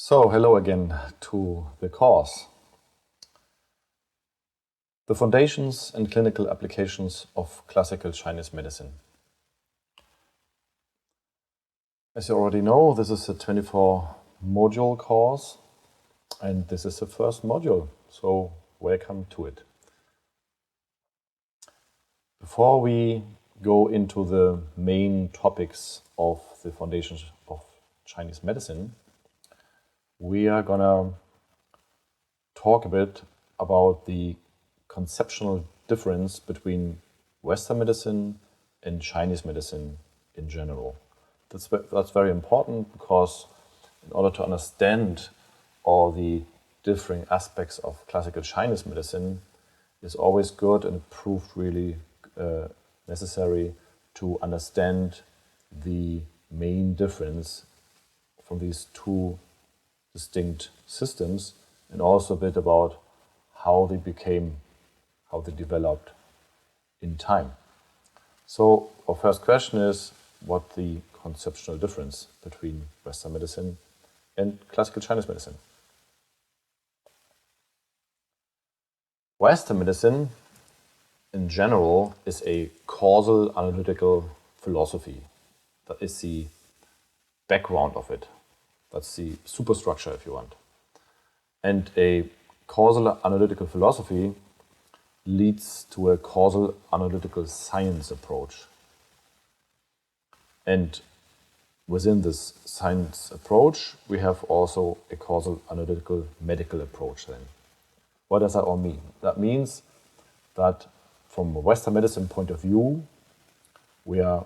So, hello again to the course. The Foundations and Clinical Applications of Classical Chinese Medicine. As you already know, this is a 24-module course, and this is the first module, so welcome to it. Before we go into the main topics of the Foundations of Chinese Medicine, we are gonna talk a bit about the conceptual difference between Western medicine and Chinese medicine in general. That's very important because in order to understand all the differing aspects of classical Chinese medicine, it's always good and proved really necessary to understand the main difference from these two distinct systems, and also a bit about how they developed in time. So our first question is, what the conceptual difference between Western medicine and classical Chinese medicine? Western medicine in general is a causal analytical philosophy. That is the background of it. That's the superstructure, if you want. And a causal analytical philosophy leads to a causal analytical science approach. And within this science approach, we have also a causal analytical medical approach then. What does that all mean? That means that from a Western medicine point of view, we are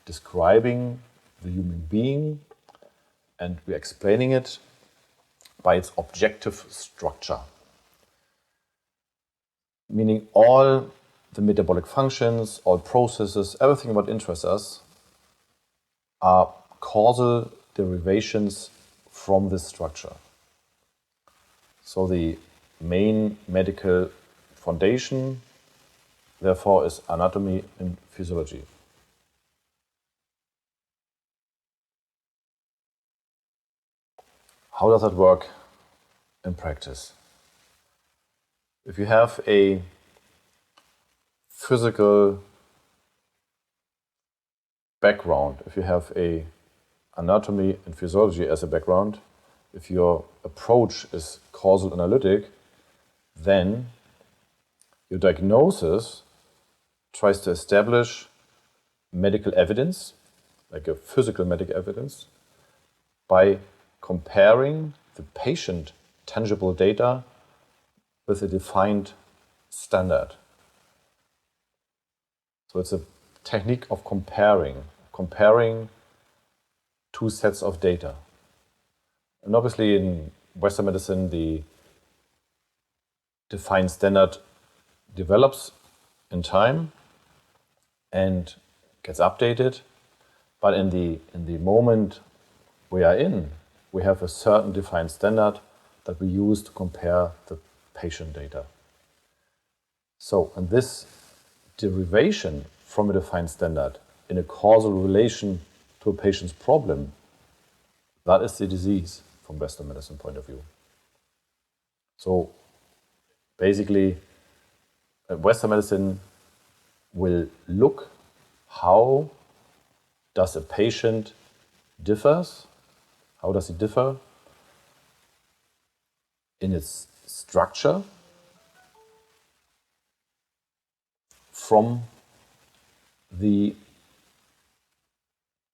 describing the human being and we're explaining it by its objective structure. Meaning all the metabolic functions, all processes, everything what interests us are causal derivations from this structure. So the main medical foundation, therefore, is anatomy and physiology. How does that work in practice? If you have a physical background, if you have a anatomy and physiology as a background, if your approach is causal analytic, then your diagnosis tries to establish medical evidence, like a physical medical evidence, by comparing the patient tangible data with a defined standard. So it's a technique of comparing two sets of data. And obviously in Western medicine, the defined standard develops in time and gets updated. But in the moment we are in, we have a certain defined standard that we use to compare the patient data. So, and this derivation from a defined standard in a causal relation to a patient's problem, that is the disease from Western medicine point of view. So basically, Western medicine will look how does a patient differs, how does it differ in its structure from the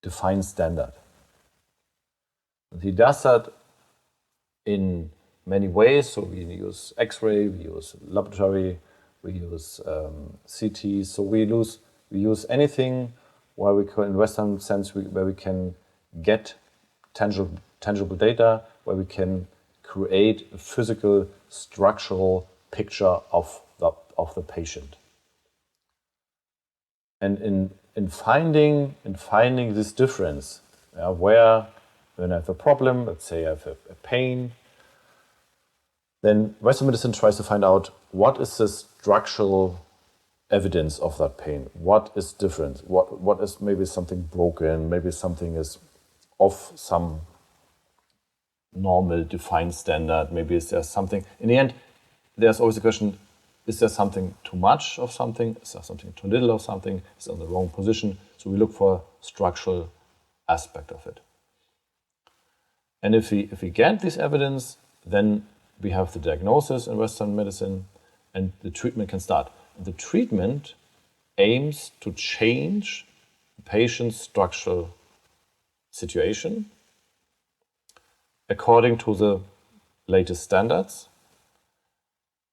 defined standard. And he does that in many ways. So we use X-ray, we use laboratory, we use CT. So we use anything where we can, in Western sense, where we can get tangible data, where we can create a physical, structural picture of the patient. And in finding this difference, where when I have a problem, let's say I have a pain, then Western medicine tries to find out what is the structural evidence of that pain, what is different, what is maybe something broken, maybe something is off some normal defined standard? Maybe is there something, in the end, there's always the question, is there something too much of something? Is there something too little of something? Is it on the wrong position? So we look for structural aspect of it. And if we get this evidence, then we have the diagnosis in Western medicine and the treatment can start. The treatment aims to change the patient's structural situation according to the latest standards.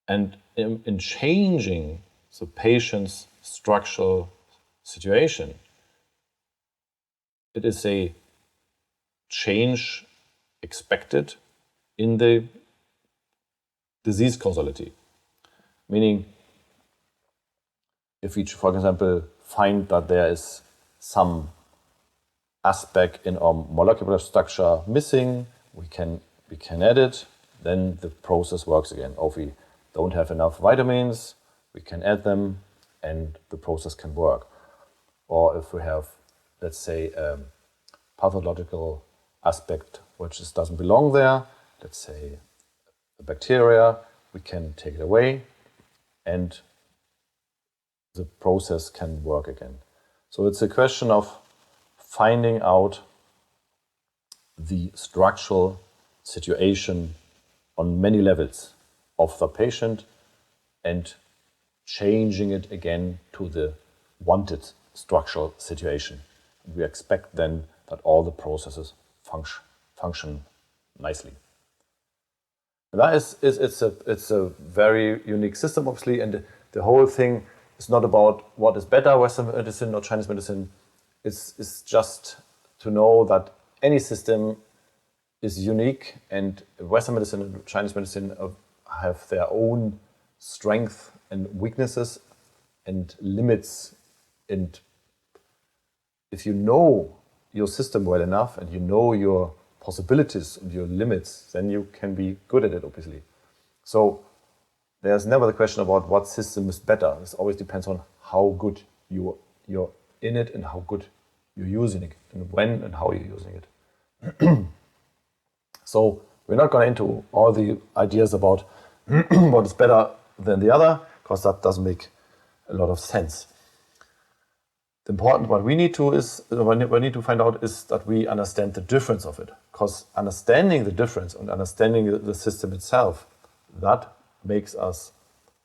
And in changing the patient's structural situation, it is a change expected in the disease causality. Meaning, if we, for example, find that there is some aspect in our molecular structure missing, we can add it, then the process works again. Or if we don't have enough vitamins, we can add them and the process can work. Or if we have, let's say, a pathological aspect which just doesn't belong there, let's say a bacteria, we can take it away and the process can work again. So it's a question of finding out the structural situation on many levels of the patient and changing it again to the wanted structural situation. We expect then that all the processes function nicely. And that it's a very unique system, obviously, and the whole thing is not about what is better, Western medicine or Chinese medicine. It's just to know that any system is unique, and Western medicine and Chinese medicine have their own strength and weaknesses and limits. And if you know your system well enough and you know your possibilities and your limits, then you can be good at it, obviously. So there's never the question about what system is better. It always depends on how good you're in it and how good you're using it and when and how you're using it. So we're not going into all the ideas about what is better than the other, because that doesn't make a lot of sense. The important what we need to find out is that we understand the difference of it, because understanding the difference and understanding the system itself, that makes us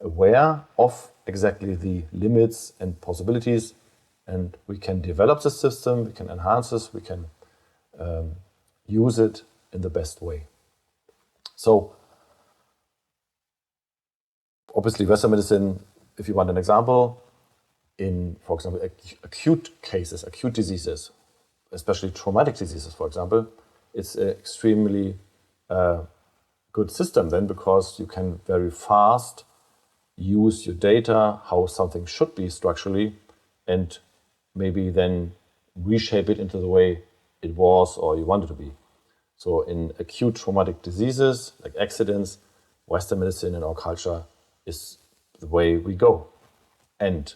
aware of exactly the limits and possibilities, and we can develop the system, we can enhance this, we can use it in the best way. So obviously Western medicine, if you want an example, in, for example, acute cases, acute diseases, especially traumatic diseases, for example, it's an extremely good system then, because you can very fast use your data, how something should be structurally, and maybe then reshape it into the way it was or you want it to be. So in acute traumatic diseases, like accidents, Western medicine and our culture is the way we go. And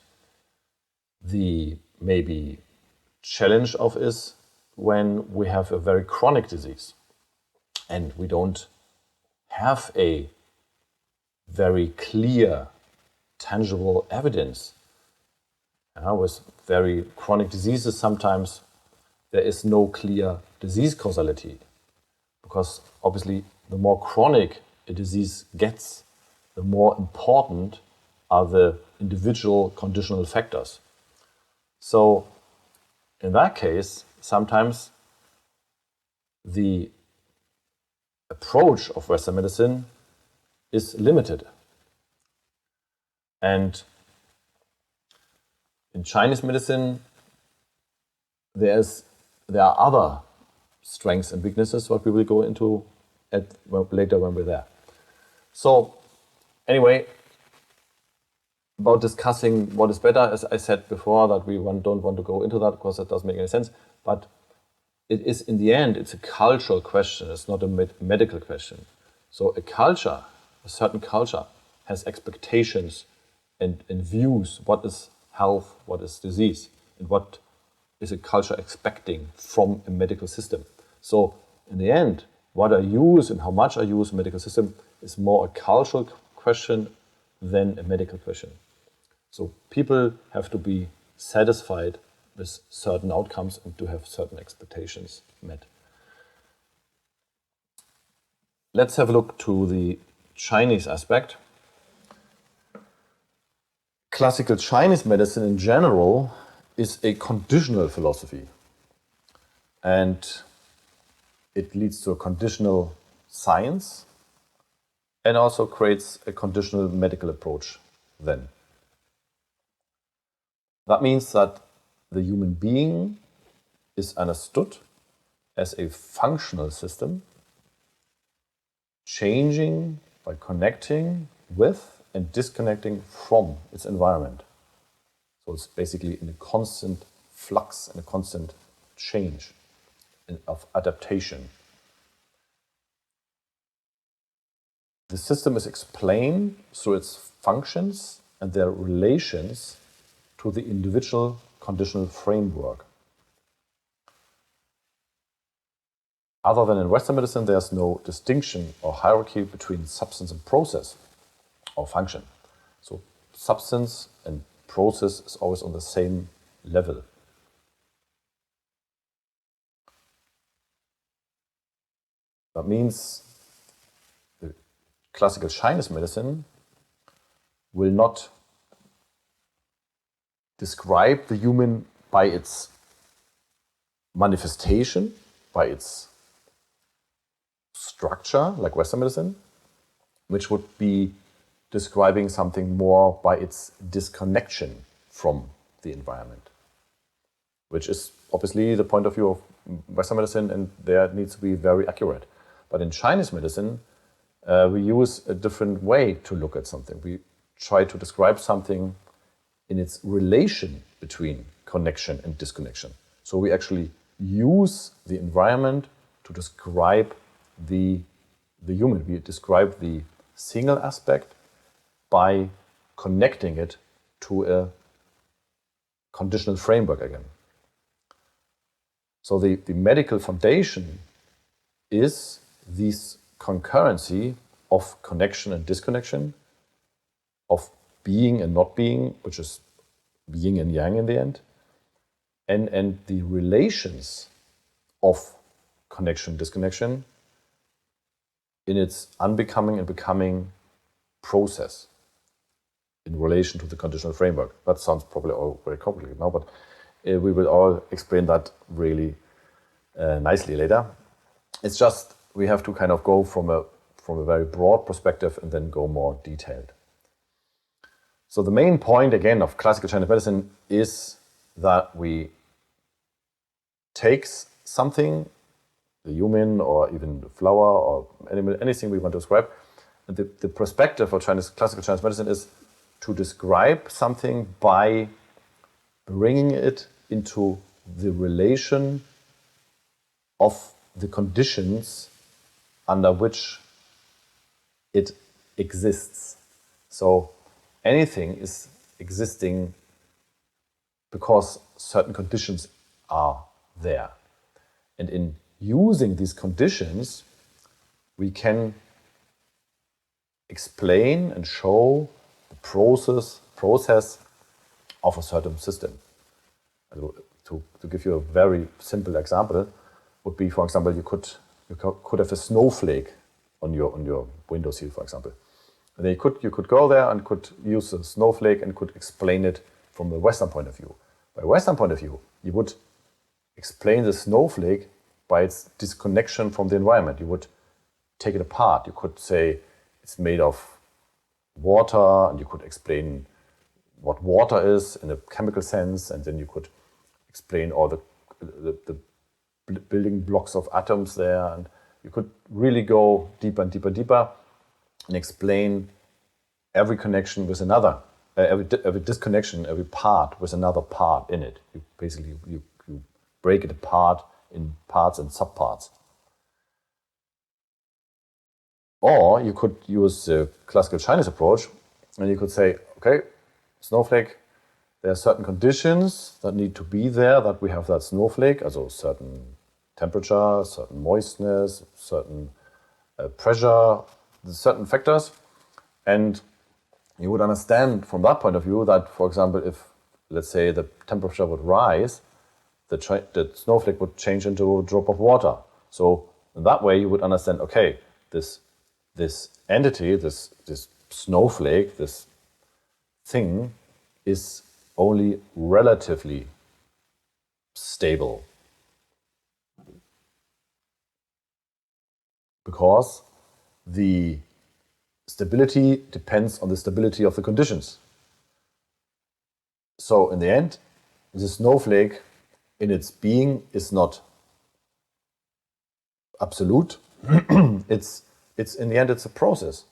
the maybe challenge of is when we have a very chronic disease and we don't have a very clear, tangible evidence. With very chronic diseases, sometimes there is no clear disease causality, because obviously the more chronic a disease gets, the more important are the individual conditional factors. So in that case, sometimes the approach of Western medicine is limited. And in Chinese medicine, there are other strengths and weaknesses, what we will go into later when we're there. So anyway, about discussing what is better, as I said before, that we don't want to go into that because that doesn't make any sense. But it is, in the end, it's a cultural question. It's not a medical question. So a certain culture, has expectations and views. What is health? What is disease? And what is a culture expecting from a medical system? So in the end, what I use and how much I use in medical system is more a cultural question than a medical question. So people have to be satisfied with certain outcomes and to have certain expectations met. Let's have a look to the Chinese aspect. Classical Chinese medicine in general is a conditional philosophy, and it leads to a conditional science and also creates a conditional medical approach then. That means that the human being is understood as a functional system, changing by connecting with and disconnecting from its environment. So it's basically in a constant flux and a constant change of adaptation. The system is explained through its functions and their relations to the individual conditional framework. Other than in Western medicine, there's no distinction or hierarchy between substance and process or function. So substance and process is always on the same level. That means the classical Chinese medicine will not describe the human by its manifestation, by its structure, like Western medicine, which would be describing something more by its disconnection from the environment, which is obviously the point of view of Western medicine, and there it needs to be very accurate. But in Chinese medicine, we use a different way to look at something. We try to describe something in its relation between connection and disconnection. So we actually use the environment to describe the human. We describe the single aspect by connecting it to a conditional framework again. So the medical foundation is this concurrency of connection and disconnection, of being and not being, which is yin and yang in the end, and the relations of connection, disconnection in its unbecoming and becoming process in relation to the conditional framework. That sounds probably all very complicated now, but we will all explain that really nicely later. It's just we have to kind of go from a very broad perspective and then go more detailed. So the main point again of classical Chinese medicine is that we take something, the human or even the flower or animal, anything we want to describe. And the perspective of classical Chinese medicine is to describe something by bringing it into the relation of the conditions under which it exists. So anything is existing because certain conditions are there. And in using these conditions, we can explain and show the process of a certain system. To give you a very simple example, would be, for example, you could have a snowflake on your windowsill, for example. And then you could go there and could use a snowflake and could explain it from the Western point of view. By a Western point of view, you would explain the snowflake by its disconnection from the environment. You would take it apart. You could say it's made of water, and you could explain what water is in a chemical sense, and then you could explain all the building blocks of atoms there, and you could really go deeper and deeper and deeper and explain every connection with another, every disconnection, every part with another part in it. You basically you break it apart in parts and subparts. Or you could use the classical Chinese approach, and you could say, okay, snowflake, there are certain conditions that need to be there, that we have that snowflake, also certain temperature, certain moistness, certain pressure, certain factors. And you would understand from that point of view that, for example, if, let's say, the temperature would rise, the snowflake would change into a drop of water. So in that way, you would understand, okay, this entity, this snowflake, this thing is only relatively stable. Because the stability depends on the stability of the conditions. So in the end, the snowflake in its being is not absolute. it's in the end, it's a process.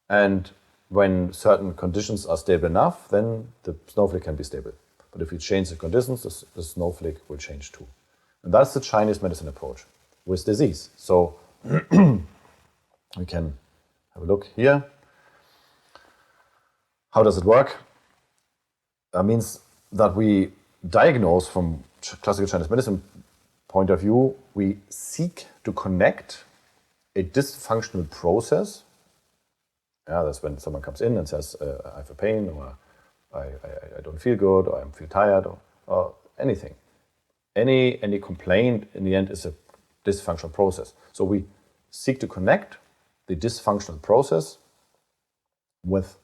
And when certain conditions are stable enough, then the snowflake can be stable. But if you change the conditions, the snowflake will change too. And that's the Chinese medicine approach with disease. So we can have a look here. How does it work? That means that we diagnose from classical Chinese medicine point of view, we seek to connect a dysfunctional process. Yeah, that's when someone comes in and says, I have a pain, or I don't feel good, or I feel tired, or anything. Any complaint in the end is a dysfunctional process. So we seek to connect the dysfunctional process with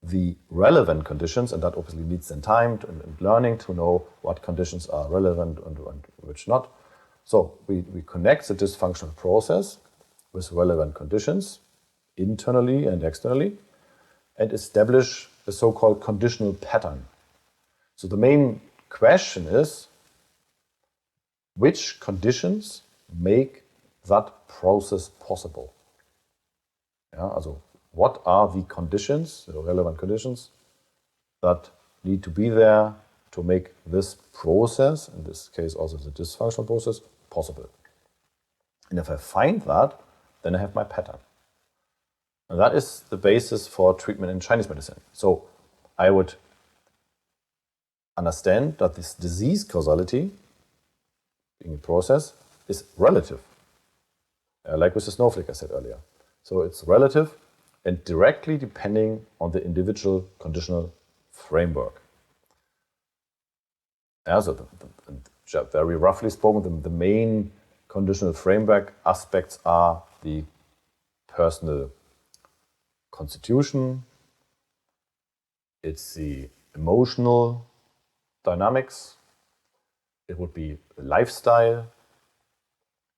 the relevant conditions, and that obviously needs then time and learning to know what conditions are relevant and which not. So we connect the dysfunctional process with relevant conditions, internally and externally, and establish a so-called conditional pattern. So the main question is, which conditions make that process possible? Yeah, also, what are the conditions, the relevant conditions, that need to be there to make this process, in this case also the dysfunctional process, possible? And if I find that, then I have my pattern. And that is the basis for treatment in Chinese medicine. So I would understand that this disease causality, being a process, is relative. Like with the snowflake I said earlier. So it's relative and directly depending on the individual conditional framework. So very roughly spoken, the main conditional framework aspects are the personal constitution, it's the emotional dynamics, it would be the lifestyle,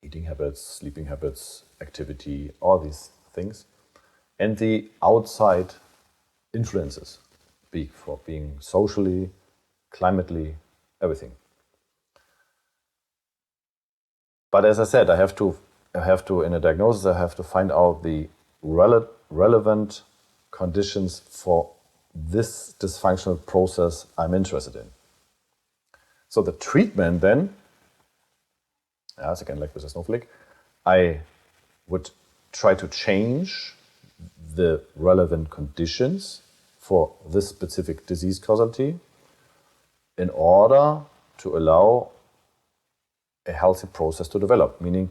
eating habits, sleeping habits, activity, all these things, and the outside influences, being socially, climately, everything. But as I said, I have to in a diagnosis, I have to find out the relevant conditions for this dysfunctional process I'm interested in. So the treatment then, as again like with a snowflake, I would try to change the relevant conditions for this specific disease causality in order to allow a healthy process to develop, meaning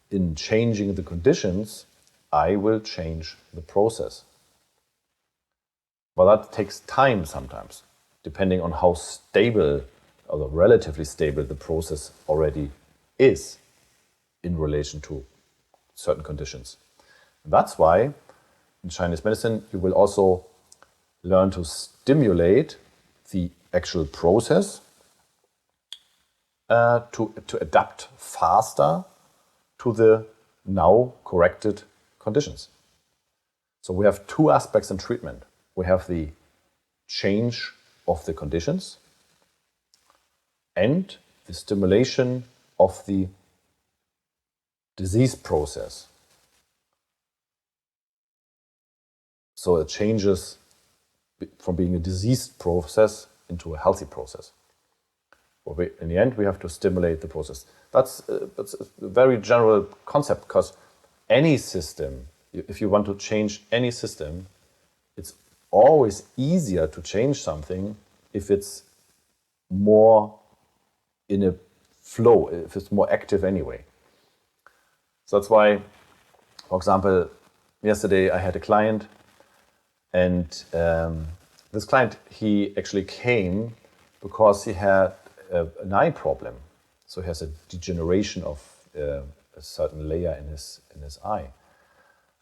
in changing the conditions, I will change the process. But that takes time sometimes, depending on how stable or relatively stable the process already is in relation to certain conditions. And that's why in Chinese medicine, you will also learn to stimulate the actual process to adapt faster to the now corrected conditions. So we have two aspects in treatment. We have the change of the conditions and the stimulation of the disease process. So it changes from being a diseased process into a healthy process. In the end, we have to stimulate the process. That's a very general concept, because any system, if you want to change any system, it's always easier to change something if it's more in a flow, if it's more active anyway. So that's why, for example, yesterday I had a client, and this client, he actually came because he had an eye problem. So he has a degeneration of a certain layer in his eye,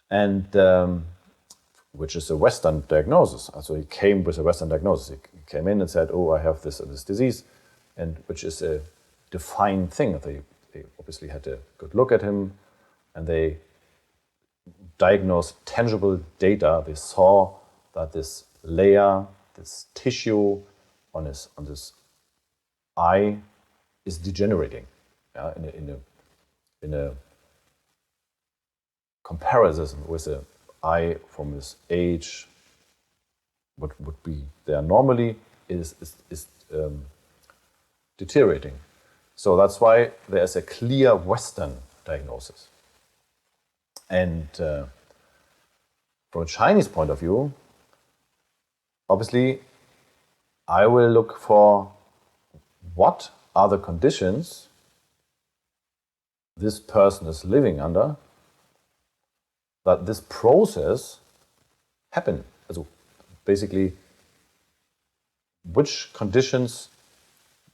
and which is a Western diagnosis. So he came with a Western diagnosis. He came in and said, "Oh, I have this disease," and which is a defined thing. They obviously had a good look at him, and they diagnosed tangible data. They saw that this layer, this tissue on this eye is degenerating, in a comparison with the eye from his age, what would be there normally is deteriorating. So that's why there's a clear Western diagnosis. And from a Chinese point of view, obviously, I will look for what are the conditions this person is living under that this process happen. So basically, which conditions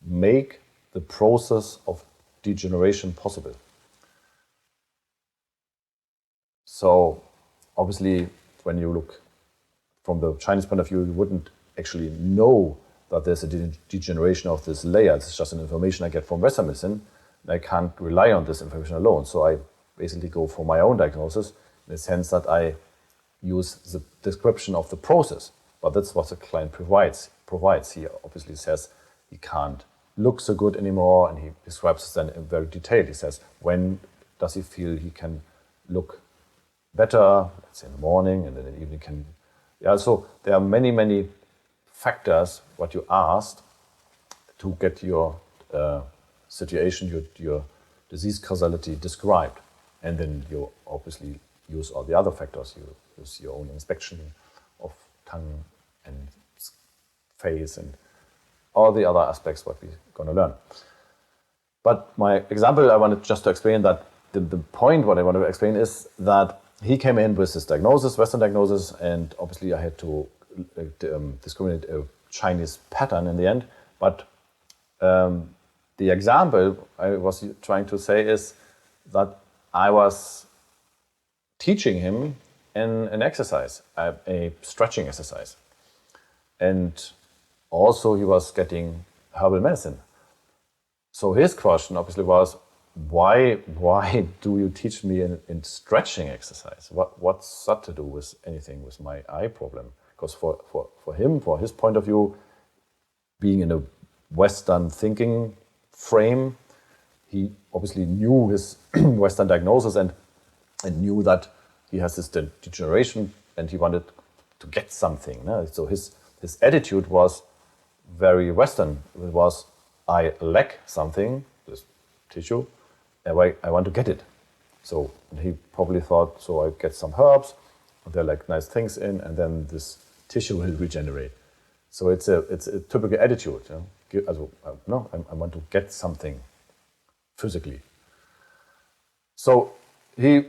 make the process of degeneration possible. So obviously, when you look from the Chinese point of view, you wouldn't actually know that there's a degeneration of this layer. It's just an information I get from Western medicine, and I can't rely on this information alone. So I basically go for my own diagnosis in the sense that I use the description of the process. But that's what the client provides. He obviously says he can't look so good anymore, and he describes it then in very detailed. He says, when does he feel he can look better? Let's say in the morning, and then in the evening can... Yeah, so there are many, many factors, what you asked, to get your situation, your disease causality described. And then you obviously use all the other factors. You use your own inspection of tongue and face and all the other aspects what we're going to learn. But my example, I wanted just to explain that the point what I want to explain is that he came in with this diagnosis, Western diagnosis, and obviously I had to discriminate a Chinese pattern in the end. But the example I was trying to say is that I was teaching him an exercise, a stretching exercise. And also he was getting herbal medicine. So his question obviously was, why do you teach me in stretching exercise? What's that to do with anything with my eye problem? Because for him, for his point of view, being in a Western thinking frame, he obviously knew his Western diagnosis and knew that he has this degeneration and he wanted to get something. No? So his attitude was very Western. It was, I lack something, this tissue, and I want to get it. So he probably thought, so I get some herbs, they're like nice things in, and then this tissue will regenerate. So it's a typical attitude. I want to get something physically. So he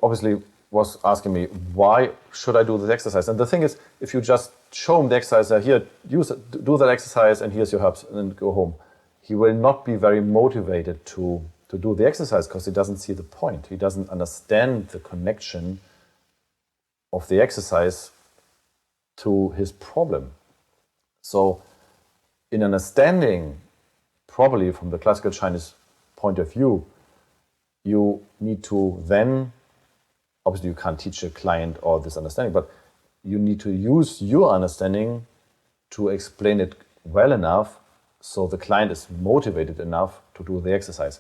obviously was asking me, why should I do this exercise? And the thing is, if you just show him the exercise, here, do that exercise, and here's your herbs, and then go home, he will not be very motivated to do the exercise because he doesn't see the point. He doesn't understand the connection of the exercise to his problem. So in understanding, probably from the classical Chinese point of view, you need to then, obviously you can't teach a client all this understanding, but you need to use your understanding to explain it well enough so the client is motivated enough to do the exercise.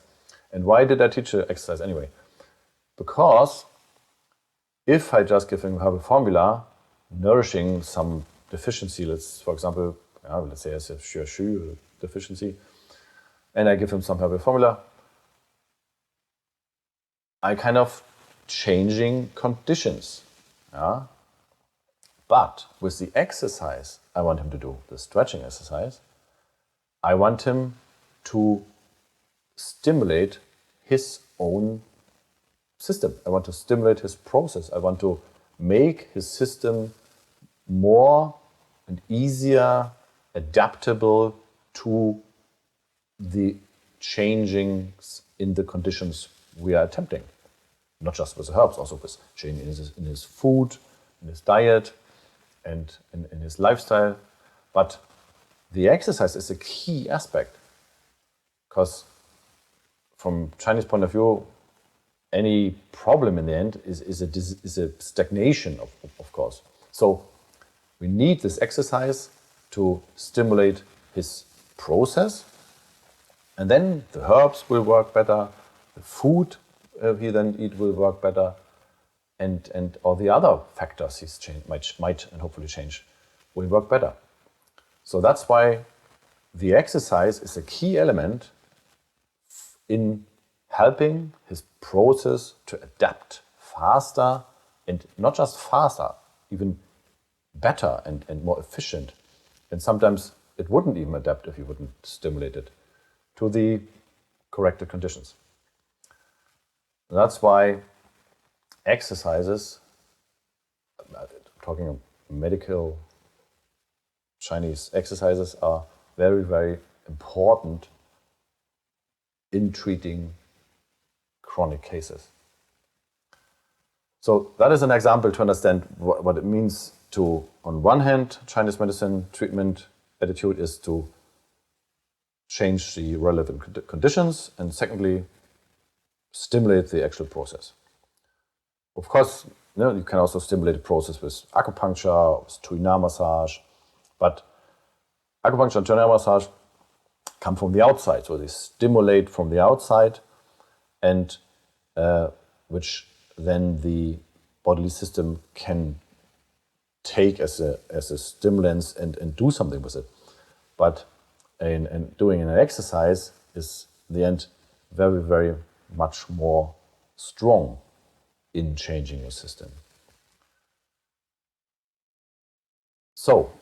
And why did I teach the exercise anyway? Because if I just give him herbal formula, nourishing some deficiency, for example, let's say it's a Shu deficiency, and I give him some herbal formula, I kind of changing conditions. Yeah? But with the exercise I want him to do, the stretching exercise, I want him to stimulate his own system. I want to stimulate his process. I want to make his system more and easier, adaptable to the changings in the conditions we are attempting. Not just with the herbs, also with change in his food, in his diet, and in his lifestyle. But the exercise is a key aspect, because from Chinese point of view, any problem in the end is a stagnation, of course. So we need this exercise to stimulate his process, and then the herbs will work better, the food he then eat will work better, and all the other factors he's might and hopefully change will work better. So that's why the exercise is a key element in helping his process to adapt faster, and not just faster, even better and more efficient. And sometimes it wouldn't even adapt if you wouldn't stimulate it to the corrected conditions. That's why exercises, talking of medical Chinese exercises, are very, very important in treating chronic cases. So that is an example to understand what it means to, on one hand, Chinese medicine treatment attitude is to change the relevant conditions, and secondly, stimulate the actual process. Of course, you can also stimulate the process with acupuncture, with Tuina massage, but acupuncture and Tuina massage come from the outside, so they stimulate from the outside, and which then the bodily system can take as a stimulus and do something with it. But in doing an exercise is, in the end, very, very much more strong in changing your system. So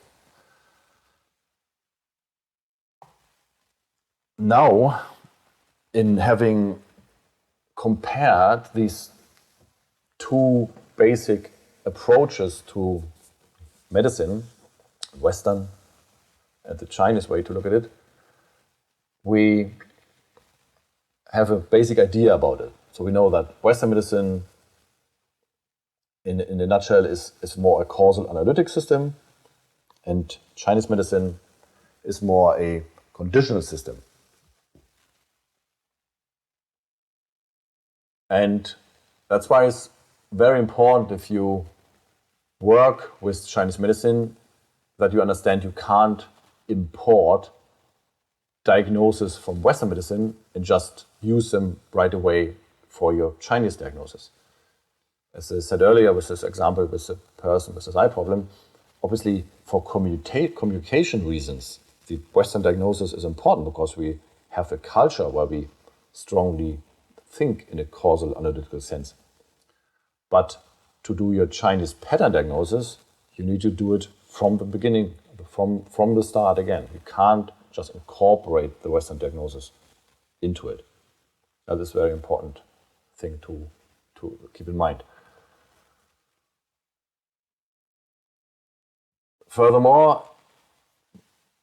now, in having compared these two basic approaches to medicine, Western and the Chinese way to look at it, we have a basic idea about it. So we know that Western medicine, in a nutshell, is more a causal analytic system, and Chinese medicine is more a conditional system. And that's why it's very important, if you work with Chinese medicine, that you understand you can't import diagnosis from Western medicine and just use them right away for your Chinese diagnosis. As I said earlier, with this example with the person with this eye problem, obviously for communication reasons, the Western diagnosis is important, because we have a culture where we strongly think in a causal analytical sense. But to do your Chinese pattern diagnosis, you need to do it from the beginning, from the start again. You can't just incorporate the Western diagnosis into it. That is a very important thing to keep in mind. Furthermore,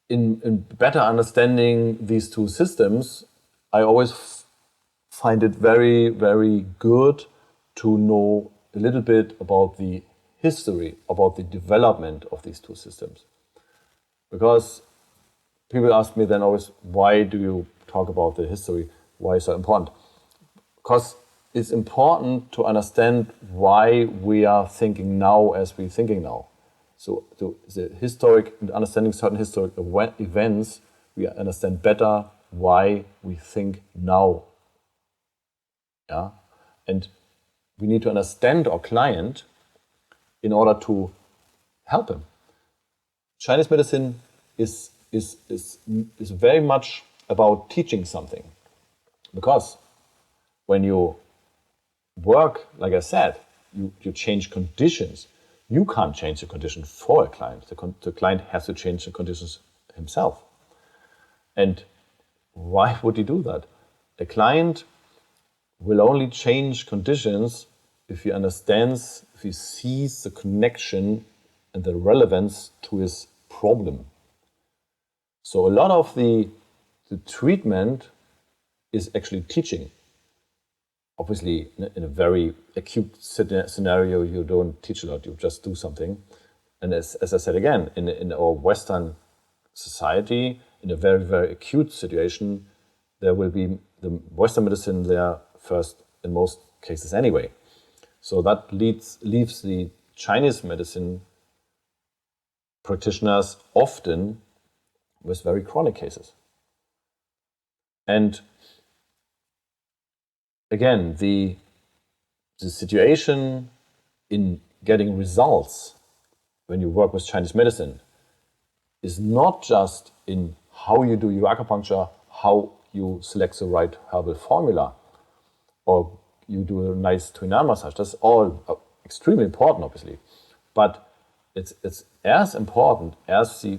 in better understanding these two systems, I always find it very, very good to know a little bit about the history, about the development of these two systems. Because people ask me then always, why do you talk about the history? Why is that important? Because it's important to understand why we are thinking now as we're thinking now. So the historic, understanding certain historic events, we understand better why we think now. Yeah? And we need to understand our client in order to help him. Chinese medicine is very much about teaching something. Because when you work, like I said, you change conditions. You can't change the condition for a client. The client has to change the conditions himself. And why would he do that? a client will only change conditions if he understands, if he sees the connection and the relevance to his problem. So a lot of the treatment is actually teaching. Obviously, in a very acute scenario, you don't teach a lot, you just do something. And as I said again, in our Western society, in a very, very acute situation, there will be the Western medicine there first in most cases anyway. So that leaves the Chinese medicine practitioners often with very chronic cases. And again, the situation in getting results when you work with Chinese medicine is not just in how you do your acupuncture, how you select the right herbal formula, or you do a nice twin arm massage. That's all extremely important, obviously. But it's as important as the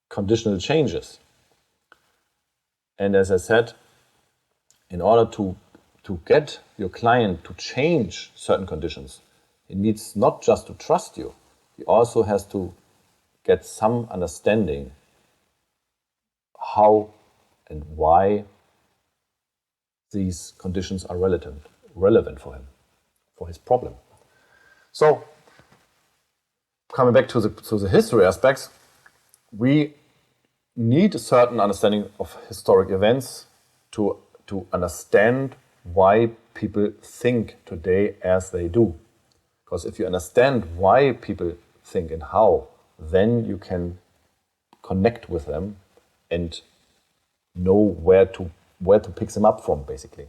conditional changes. And as I said, in order to get your client to change certain conditions, he needs not just to trust you, he also has to get some understanding how and why these conditions are relevant for him, for his problem. So, coming back to the history aspects, we need a certain understanding of historic events to understand why people think today as they do. Because if you understand why people think and how, then you can connect with them and know where to pick them up from, basically.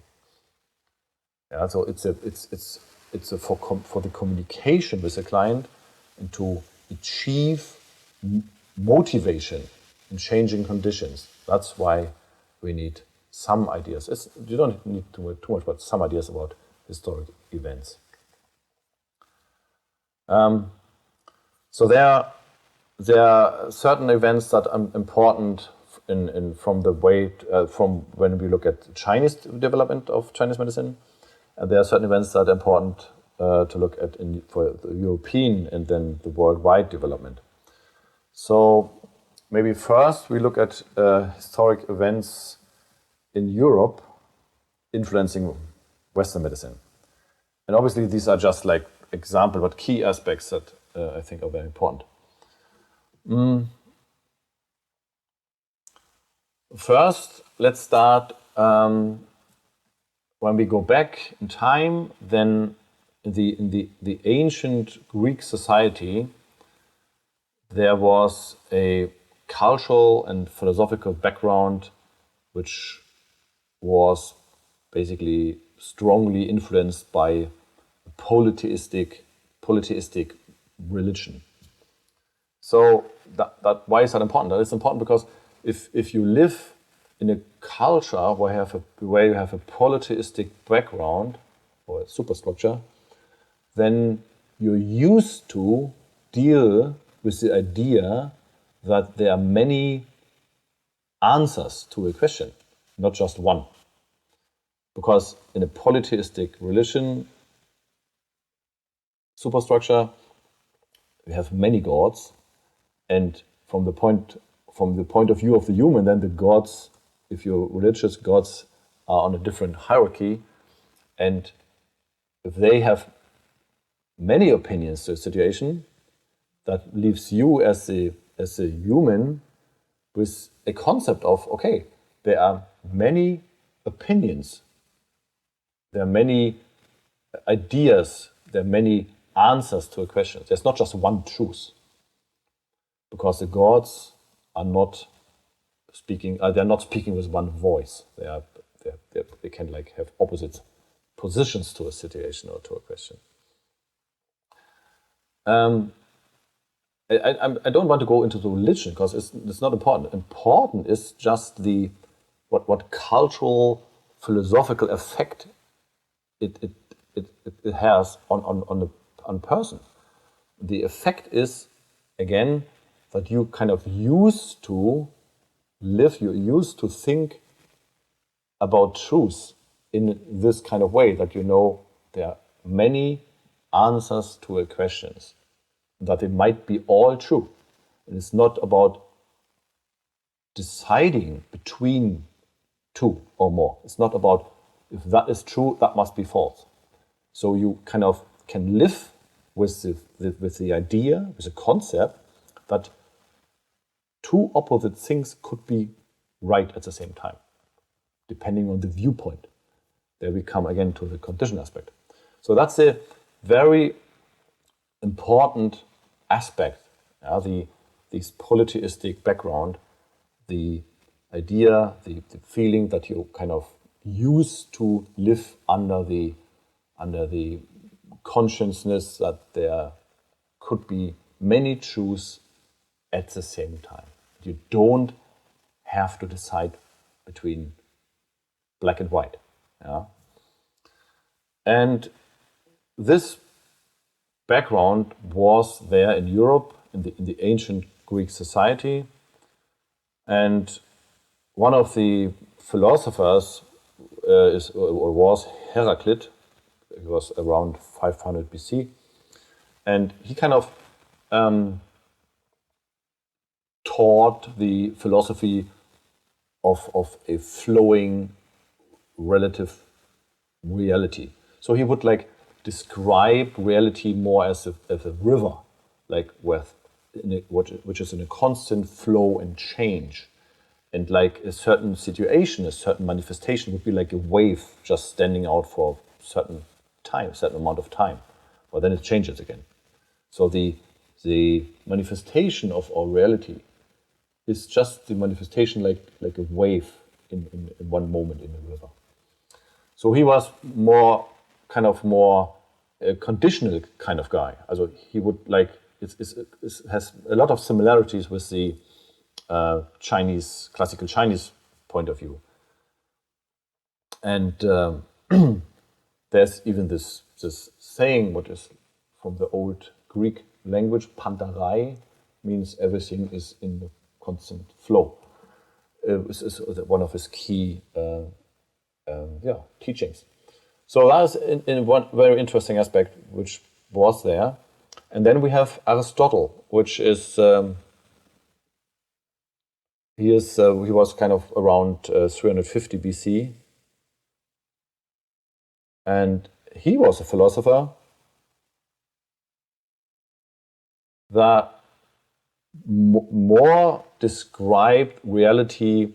Yeah, so it's for the communication with the client and to achieve motivation in changing conditions. That's why we need some ideas. You don't need too much, but some ideas about historic events. So there are certain events that are important from when we look at Chinese development of Chinese medicine, and there are certain events that are important to look at for the European and then the worldwide development. So maybe first we look at historic events in Europe influencing Western medicine. And obviously these are just like example, but key aspects that I think are very important. First, let's start when we go back in time. Then in the ancient Greek society, there was a cultural and philosophical background which was basically strongly influenced by polytheistic religion. So that why is that important? That is important because if you live in a culture where you have a polytheistic background or a superstructure, then you're used to deal with the idea that there are many answers to a question, not just one. Because in a polytheistic religion superstructure, we have many gods, and from the point of view of the human, then the gods, if you're religious, gods are on a different hierarchy, and if they have many opinions to a situation, that leaves you as a human with a concept of, okay, there are many opinions, there are many ideas, there are many answers to a question. There's not just one truth, because the gods are not speaking. They're not speaking with one voice. They can like have opposite positions to a situation or to a question. I don't want to go into the religion because it's not important. Important is just what cultural, philosophical effect it has on a person. The effect is, again, that you kind of used to live, you're used to think about truth in this kind of way, that there are many answers to a questions, that it might be all true. And it's not about deciding between two or more. It's not about, if that is true, that must be false. So you kind of can live with the idea, with the concept that two opposite things could be right at the same time, depending on the viewpoint. There we come again to the condition aspect. So that's a very important aspect, this polytheistic background, the idea, the feeling that you kind of used to live under the consciousness that there could be many truths at the same time. You don't have to decide between black and white. Yeah? And this background was there in Europe, in the ancient Greek society. And one of the philosophers was Heraclit. He was around 500 BC. And he kind of taught the philosophy of a flowing relative reality. So he would describe reality more as a river, which is in a constant flow and change. And a certain situation, a certain manifestation would be like a wave just standing out for a certain amount of time. But then it changes again. So the manifestation of our reality is just the manifestation like a wave in one moment in the river. So he was more a conditional kind of guy. Also he would it has a lot of similarities with the classical Chinese point of view. And there's even this saying, what is from the old Greek language, pantarai, means everything is in the constant flow. This is one of his key teachings. So that's in one very interesting aspect which was there. And then we have Aristotle, which is he was kind of around 350 BC, and he was a philosopher that more described reality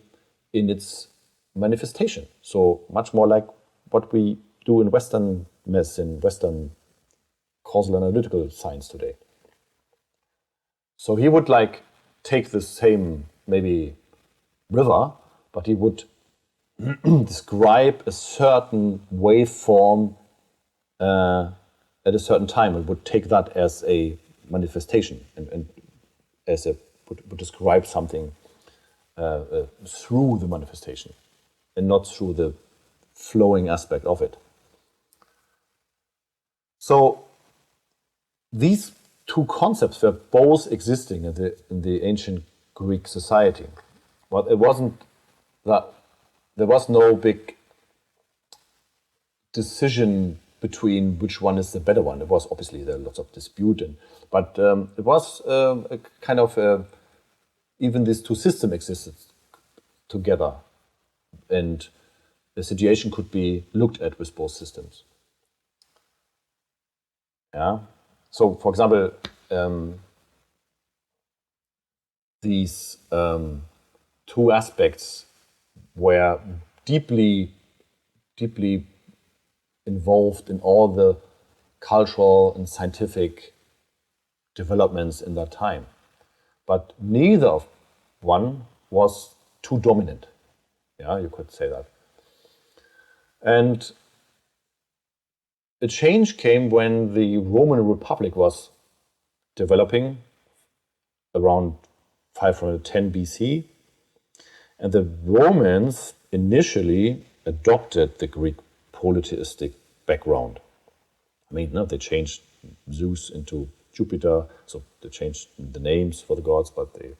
in its manifestation. So much more like what we do in Western medicine, Western causal analytical science today. So he would take the same maybe river, but he would describe a certain waveform at a certain time, and would take that as a manifestation and as would describe something through the manifestation and not through the flowing aspect of it. So these two concepts were both existing in the ancient Greek society, but it wasn't that there was no big decision between which one is the better one. It was obviously there are lots of dispute, but it was a kind of even these two systems existed together, and the situation could be looked at with both systems. Yeah. So, for example, these two aspects were deeply involved in all the cultural and scientific developments in that time. But neither of one was too dominant. Yeah, you could say that. And a change came when the Roman Republic was developing around 510 BC. And the Romans initially adopted the Greek polytheistic background. I mean, no, they changed Zeus into Jupiter, so they changed the names for the gods, but they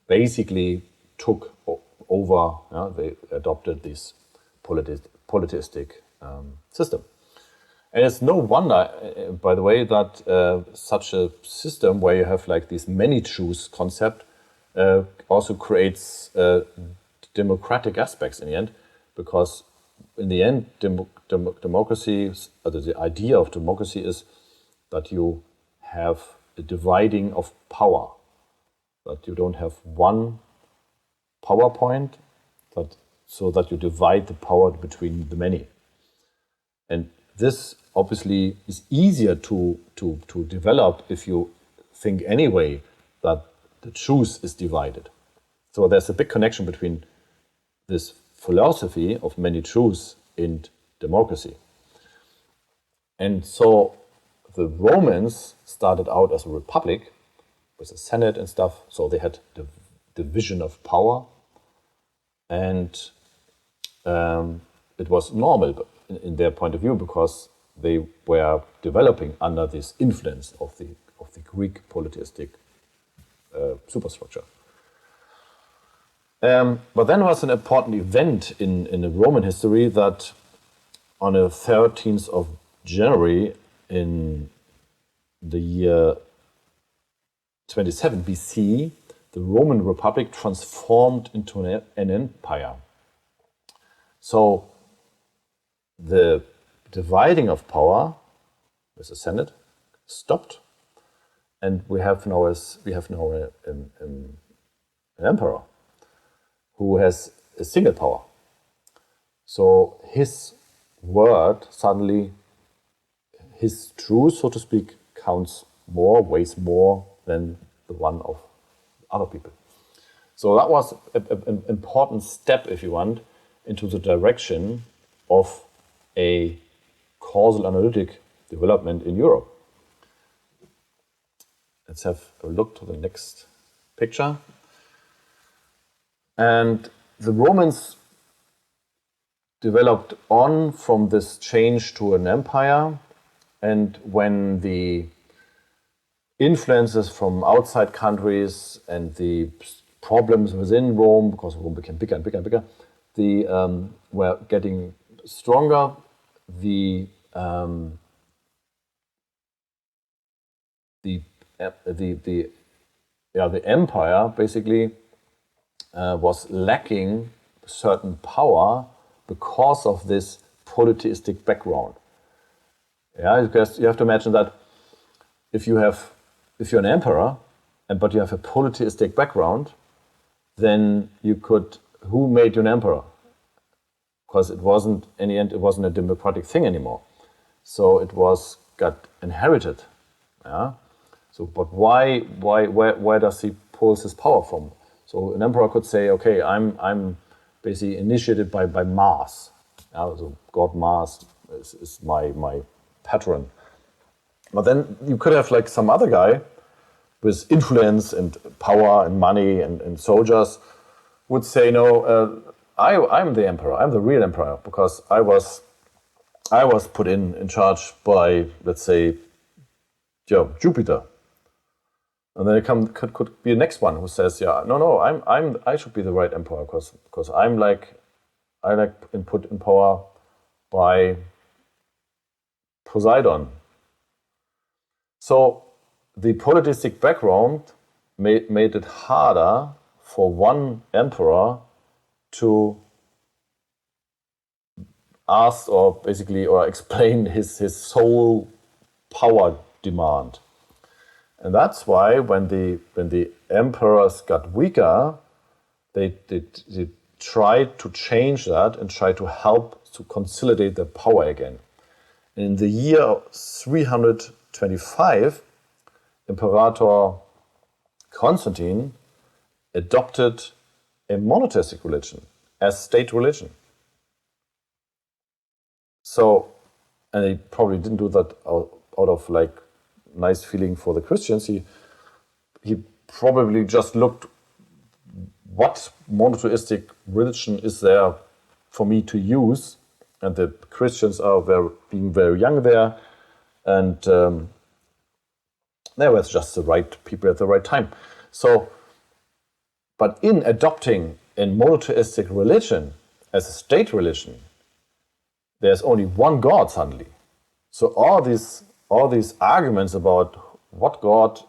basically took over. They adopted this politistic system. And it's no wonder, by the way, that such a system where you have like this many choose concept also creates democratic aspects in the end, because in the end, democracy, the idea of democracy is that you have a dividing of power, that you don't have one power point, so that you divide the power between the many. And this obviously is easier to develop if you think anyway that the truth is divided. So there's a big connection between this philosophy of many truths and democracy. And so the Romans started out as a republic with a senate and stuff, so they had the division of power, and it was normal in their point of view because they were developing under this influence of the Greek politistic superstructure. But then was an important event in the Roman history that on the 13th of January in the year 27 BC, the Roman Republic transformed into an empire. So the dividing of power with the Senate stopped, and we have now an emperor who has a single power. So his word suddenly, his truth, so to speak, counts more, weighs more than the one of other people. So that was an important step, if you want, into the direction of a causal analytic development in Europe. Let's have a look to the next picture. And the Romans developed on from this change to an empire, and when the influences from outside countries and the problems within Rome, because Rome became bigger and bigger and bigger, were getting stronger. The empire basically was lacking certain power because of this politistic background. Yeah, because you have to imagine that if you're an emperor, but you have a politistic background, then who made you an emperor? Because it wasn't, in the end, it wasn't a democratic thing anymore. So it got inherited. Yeah. So, but where does he pull his power from? So an emperor could say, okay, I'm basically initiated by Mars. Yeah, so God Mars is my patron. But then you could have like some other guy with influence and power and money and soldiers would say, no, I'm the emperor. I'm the real emperor because I was put in charge by, let's say, Jupiter. And then it could be the next one who says, no, I should be the right emperor because I put in power by Poseidon. So the politistic background made it harder for one emperor to ask or explain his sole power demand. And that's why when the emperors got weaker, they tried to change that and try to help to consolidate their power again. In the year 325, Imperator Constantine adopted a monotheistic religion as state religion. So, and he probably didn't do that out of like nice feeling for the Christians. He probably just looked, what monotheistic religion is there for me to use? And the Christians are being very young there, and there was just the right people at the right time. So, but in adopting in monotheistic religion, as a state religion, there's only one God suddenly. So all these arguments about what God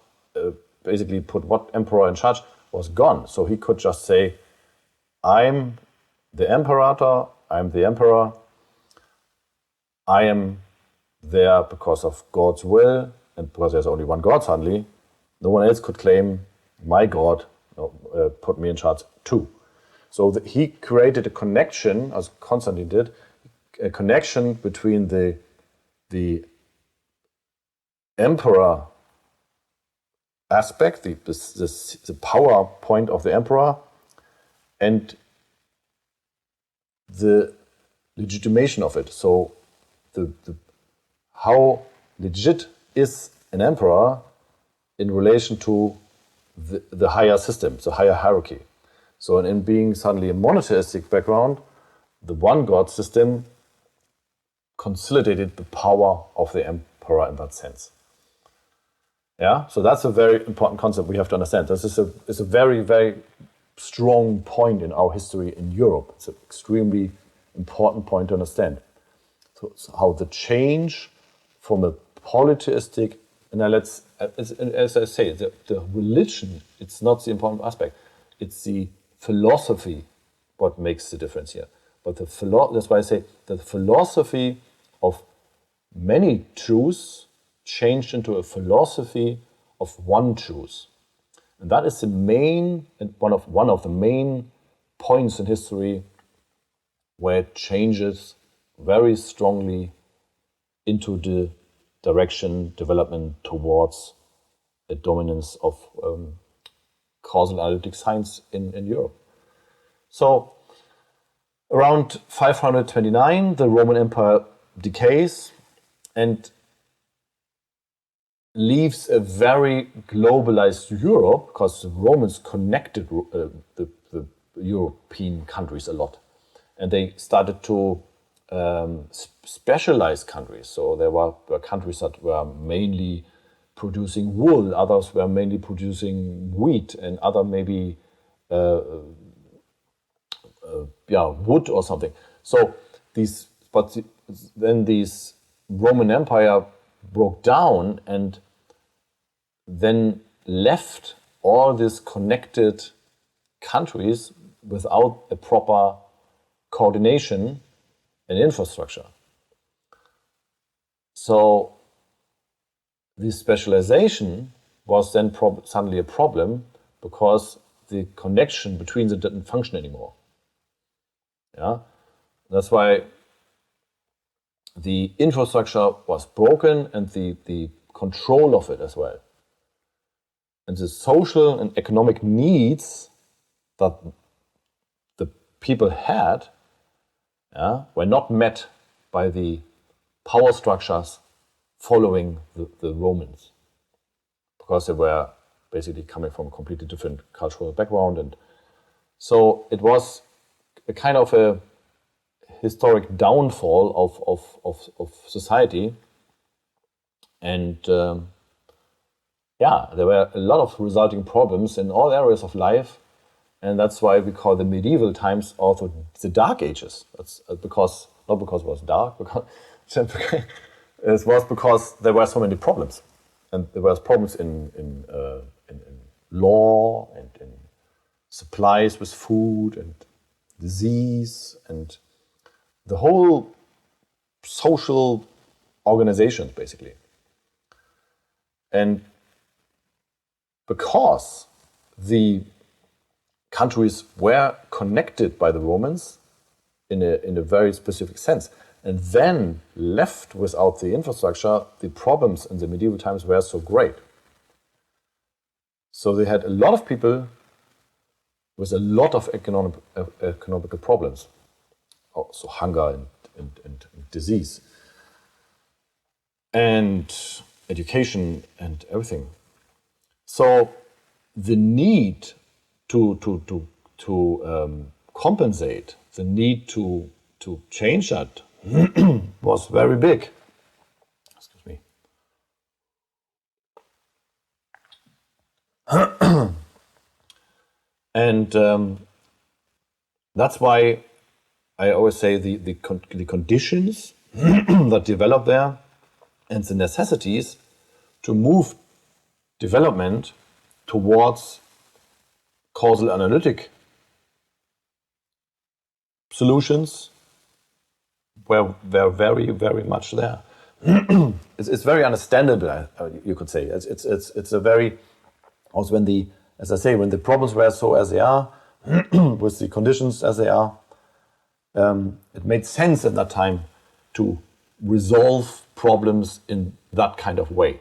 basically put what emperor in charge was gone. So he could just say, I'm the imperator, I'm the emperor, I am there because of God's will, and because there's only one God suddenly, no one else could claim, my God put me in charge too. So he created a connection, as Constantine did, a connection between the emperor aspect, the power point of the emperor, and the legitimation of it. So how legit is an emperor in relation to the higher system, the higher hierarchy. So in being suddenly a monotheistic background, the one God system consolidated the power of the emperor in that sense. Yeah, so that's a very important concept we have to understand. This is a very, very strong point in our history in Europe. It's an extremely important point to understand. So how the change from a polytheistic, and now as I say, the religion, it's not the important aspect. It's the philosophy what makes the difference here. But that's why I say the philosophy of many truths changed into a philosophy of one truth. And that is the main, one of the main points in history where it changes very strongly into the direction, development towards a dominance of causal analytic science in Europe. So around 529, the Roman Empire decays and leaves a very globalized Europe, because the Romans connected the European countries a lot. And they started to specialize countries. So there were countries that were mainly producing wool, others were mainly producing wheat, and other maybe wood or something. So then this Roman Empire broke down and then left all these connected countries without a proper coordination and infrastructure. So this specialization was then suddenly a problem, because the connection between them didn't function anymore. Yeah, that's why the infrastructure was broken and the control of it as well. And the social and economic needs that the people had were not met by the power structures following the Romans, because they were basically coming from a completely different cultural background. And so it was a kind of a historic downfall of society. And there were a lot of resulting problems in all areas of life. And that's why we call the medieval times also the Dark Ages. That's not because it was dark, because it was because there were so many problems. And there were problems in law and in supplies with food and disease and the whole social organizations, basically. And because the countries were connected by the Romans in a very specific sense, and then left without the infrastructure, the problems in the medieval times were so great. So they had a lot of people with a lot of economical problems, also hunger and disease, and education and everything. So the need to compensate, the need to change that was very big. Excuse me. And That's why I always say the conditions that develop there and the necessities to move development towards causal analytic solutions were very, very much there. It's very understandable, you could say. It's a very, also when the, as I say, when the problems were so as they are, with the conditions as they are, it made sense at that time to resolve problems in that kind of way,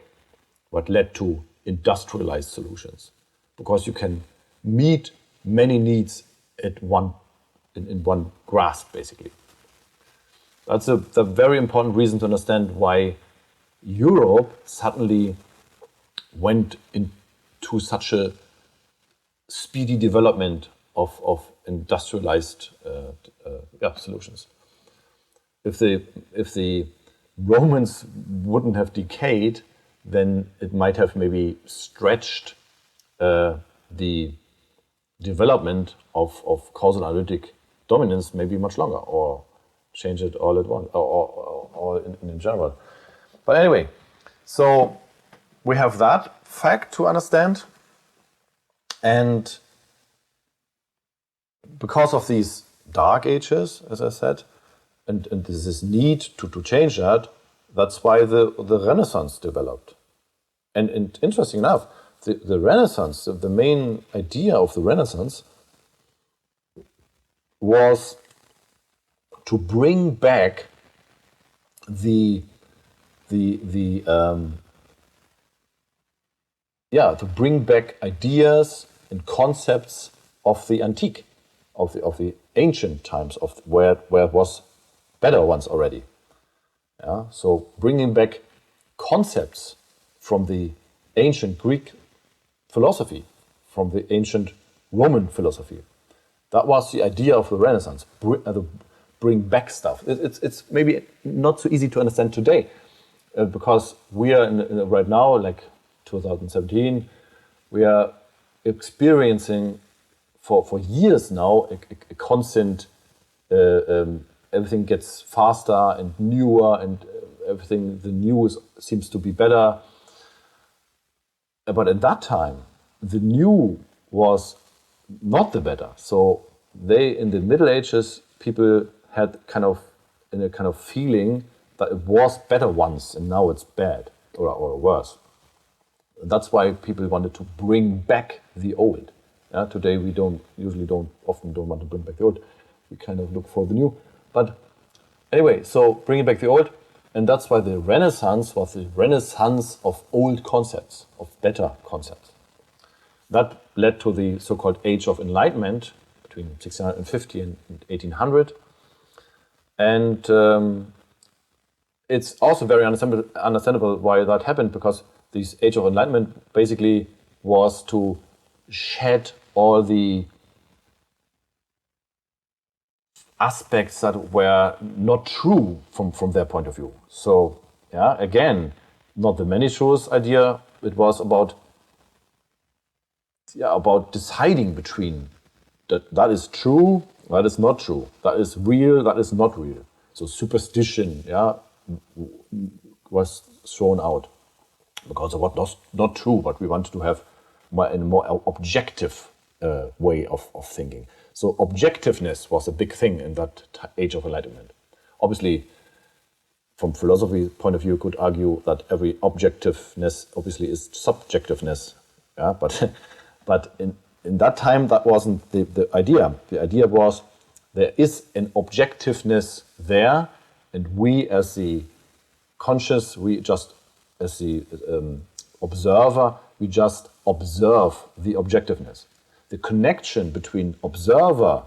what led to industrialized solutions, because you can meet many needs at one in one grasp, basically. That's a very important reason to understand why Europe suddenly went into such a speedy development of industrialized solutions. If the Romans wouldn't have decayed, then it might have maybe stretched the development of causal analytic dominance maybe much longer, or change it all at once, or in general. But anyway, so we have that fact to understand, and because of these dark ages, as I said, and this need to change that, that's why the Renaissance developed. And interesting enough, the Renaissance, the main idea of the Renaissance was to bring back to bring back ideas and concepts of the antique, of the ancient times, of where it was better ones already. Yeah, so bringing back concepts from the ancient Greek philosophy, from the ancient Roman philosophy. That was the idea of the Renaissance. Bring back stuff. It's maybe not so easy to understand today, because we are right now, like 2017, we are experiencing for years now a constant, everything gets faster and newer, and everything, the new seems to be better. But at that time, the new was not the better. So in the Middle Ages, people had kind of feeling that it was better once and now it's bad or worse. That's why people wanted to bring back the old. Today we often don't want to bring back the old. We kind of look for the new. But anyway, so bringing back the old, and that's why the Renaissance was the Renaissance of old concepts, of better concepts. That led to the so-called Age of Enlightenment between 1650 and 1800. And it's also very understandable why that happened, because this Age of Enlightenment basically was to shed all the aspects that were not true from their point of view. So, again, not the many truths idea. It was about deciding between that is true, that is not true, that is real, that is not real. So superstition, was thrown out because of what was not true, but we wanted to have a more objective way of thinking. So objectiveness was a big thing in that Age of Enlightenment. Obviously, from philosophy point of view, you could argue that every objectiveness obviously is subjectiveness. But in that time, that wasn't the idea. The idea was there is an objectiveness there, and we as the conscious, we just as the observer, we just observe the objectiveness. The connection between observer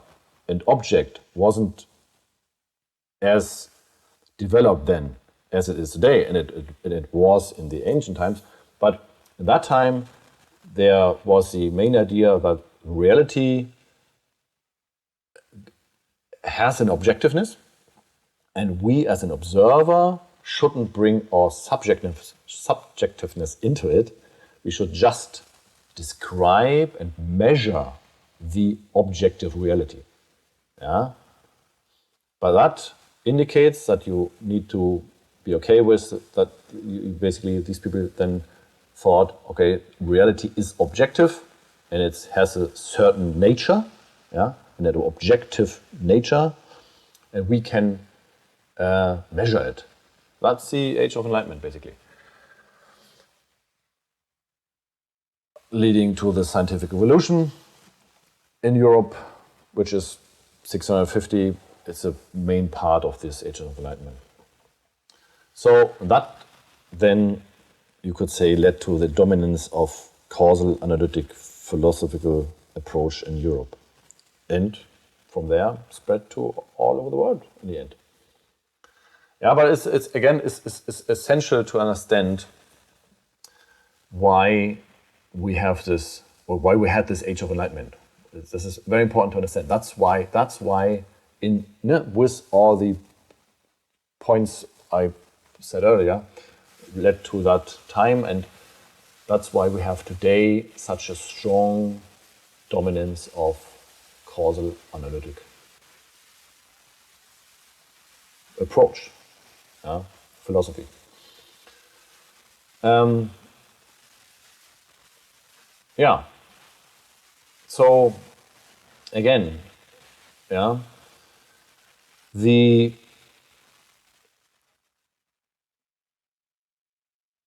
and object wasn't as developed then as it is today, and it was in the ancient times. But at that time, there was the main idea that reality has an objectiveness, and we as an observer shouldn't bring our subjectiveness into it. We should just describe and measure the objective reality. Yeah, but that indicates that you need to be okay with that. Basically, these people then thought, okay, reality is objective, and it has a certain nature, yeah, an objective nature, and we can measure it. That's the Age of Enlightenment, basically, leading to the scientific revolution in Europe, which is 650. It's a main part of this Age of Enlightenment. So that then, you could say, led to the dominance of causal analytic philosophical approach in Europe, and from there spread to all over the world in the end. Yeah, but it's essential to understand why we have this, or why we had this Age of Enlightenment. This is very important to understand. That's why with all the points I said earlier, led to that time, and that's why we have today such a strong dominance of causal analytic approach, philosophy. Yeah. So again, yeah, the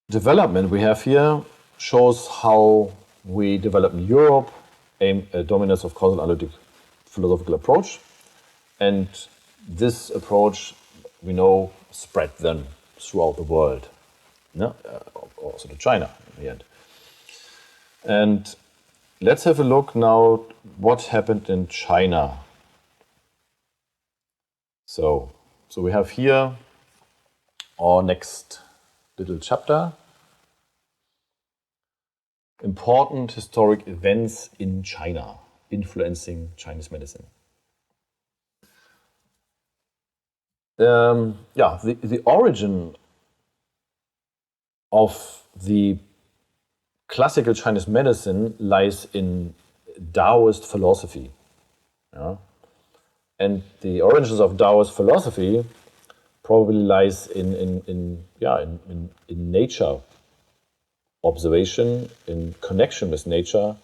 development we have here shows how we develop in Europe a dominance of causal analytic philosophical approach, and this approach we know spread then throughout the world, also to China in the end. And let's have a look now what happened in China. So we have here our next little chapter. Important historic events in China influencing Chinese medicine. The origin of the classical Chinese medicine lies in Daoist philosophy. Yeah? And the origins of Daoist philosophy probably lies in nature observation, in connection with nature,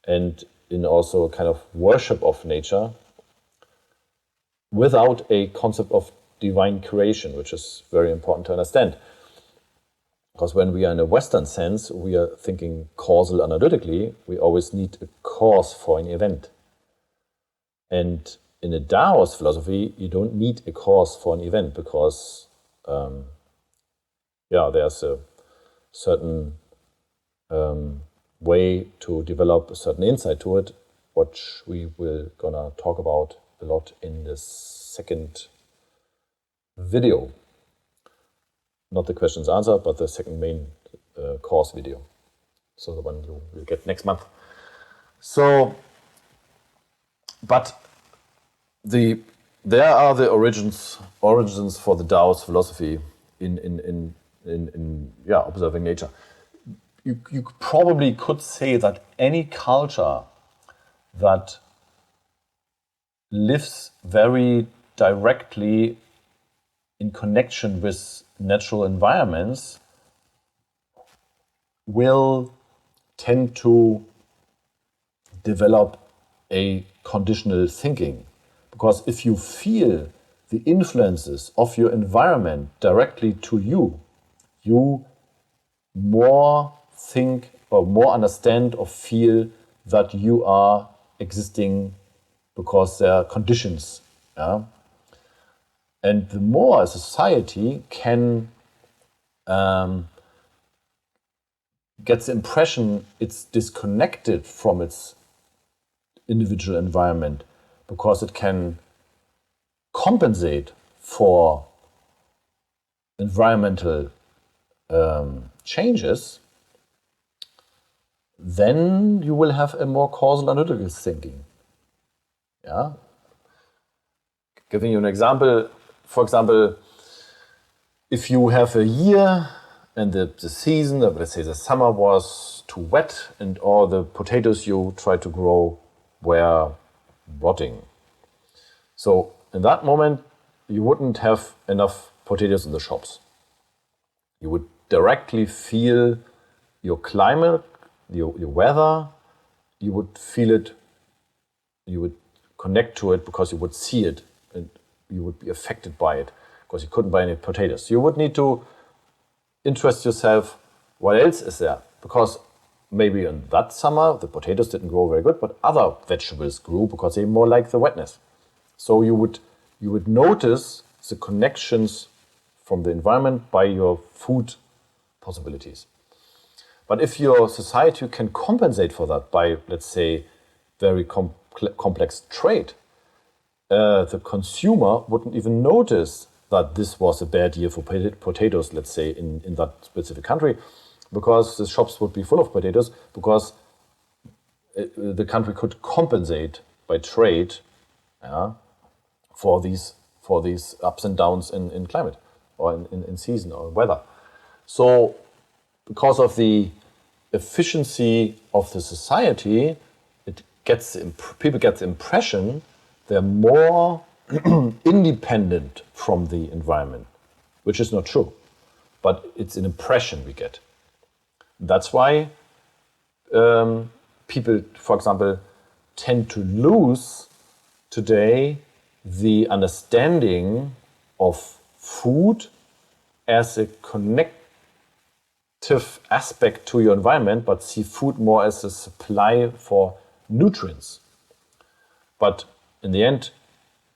and in also a kind of worship of nature, without a concept of divine creation, which is very important to understand. Because when we are in a Western sense, we are thinking causal analytically, we always need a cause for an event. And in a Daoist philosophy, you don't need a cause for an event, because there's a certain way to develop a certain insight to it, which we will gonna talk about a lot in the second video. Not the questions answered, but the second main course video. So the one you will get next month. So, but there are the origins for the Daoist philosophy in observing nature. You probably could say that any culture that lives very directly in connection with natural environments will tend to develop a conditional thinking. Because if you feel the influences of your environment directly to you, you more think or more understand or feel that you are existing because there are conditions. Yeah? And the more a society can get the impression it's disconnected from its individual environment, because it can compensate for environmental changes, then you will have a more causal analytical thinking. Yeah. Giving you an example, for example, if you have a year and the season, let's say the summer was too wet and all the potatoes you tried to grow were rotting. So in that moment, you wouldn't have enough potatoes in the shops. You would directly feel your climate, your weather. You would feel it, you would connect to it because you would see it and you would be affected by it because you couldn't buy any potatoes. You would need to interest yourself, what else is there? Because maybe in that summer the potatoes didn't grow very good, but other vegetables grew because they more like the wetness. So you would notice the connections from the environment by your food possibilities. But if your society can compensate for that by, let's say, very complex trade, the consumer wouldn't even notice that this was a bad year for potatoes, let's say, in that specific country, because the shops would be full of potatoes, because the country could compensate by trade for these ups and downs in climate or in season or weather. So because of the efficiency of the society, people get the impression they're more independent from the environment, which is not true, but it's an impression we get. That's why people, for example, tend to lose today the understanding of food as a connective aspect to your environment, but see food more as a supply for nutrients. But in the end,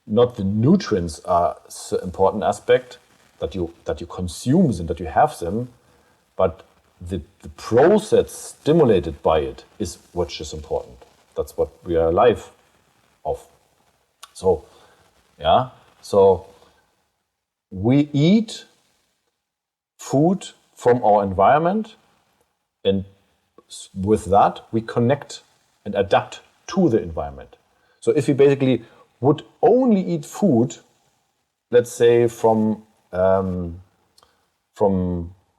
not the nutrients are the important aspect that you consume and that you have them, but the process stimulated by it is what is important. That's what we are alive of. So, so we eat food from our environment, and with that we connect and adapt to the environment. So if we basically would only eat food, let's say from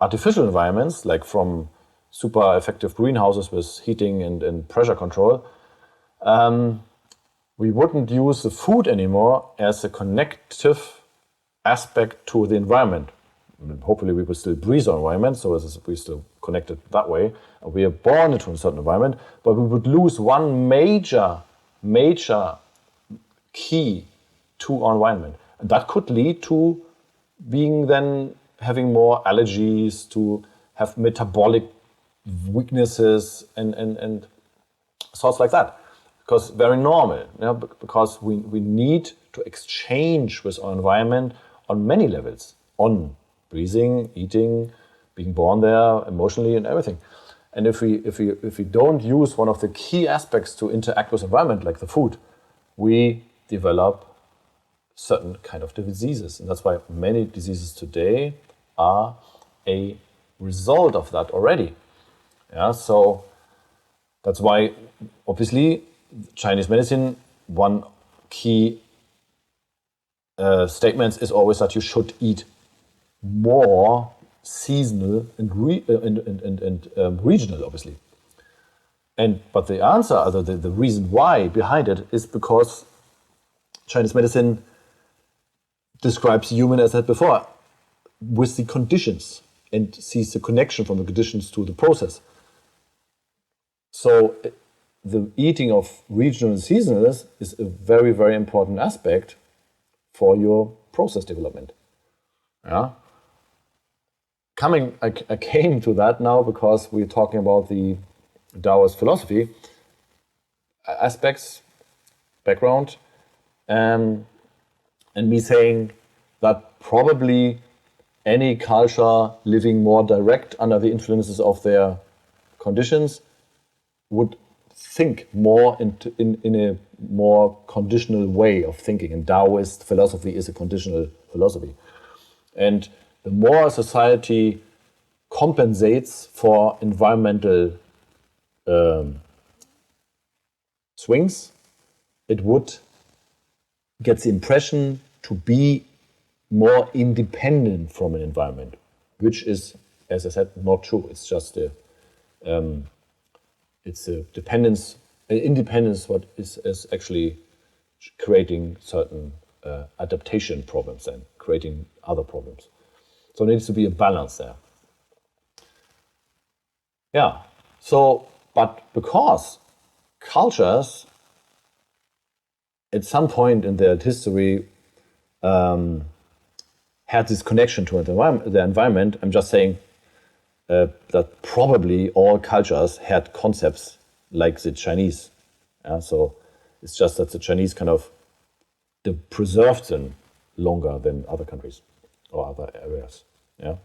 artificial environments, like from super effective greenhouses with heating and pressure control, we wouldn't use the food anymore as a connective aspect to the environment. Hopefully we will still breathe our environment, so we're still connected that way. We are born into a certain environment, but we would lose one major key to our environment. And that could lead to being then having more allergies, to have metabolic weaknesses and sorts like that. Because very normal, because we need to exchange with our environment on many levels, on breathing, eating, being born there, emotionally and everything. And if we don't use one of the key aspects to interact with the environment, like the food, we develop certain kind of diseases. And that's why many diseases today are a result of that already. So that's why, obviously, Chinese medicine, one key statement is always that you should eat more seasonal and regional, obviously. But the answer, the reason why behind it, is because Chinese medicine describes human, as I said before, with the conditions and sees the connection from the conditions to the process. So the eating of regional and seasonal is a very, very important aspect for your process development. I came to that now because we're talking about the Daoist philosophy aspects, background, and me saying that probably any culture living more direct under the influences of their conditions would think more in a more conditional way of thinking. And Daoist philosophy is a conditional philosophy. And the more a society compensates for environmental swings, it would get the impression to be more independent from an environment, which is, as I said, not true. It's just it's a dependence, independence. What is actually creating certain adaptation problems and creating other problems. So there needs to be a balance there. Yeah. So, but because cultures at some point in their history had this connection to the environment, I'm just saying that probably all cultures had concepts like the Chinese. So it's just that the Chinese kind of preserved them longer than other countries or other areas. Yeah.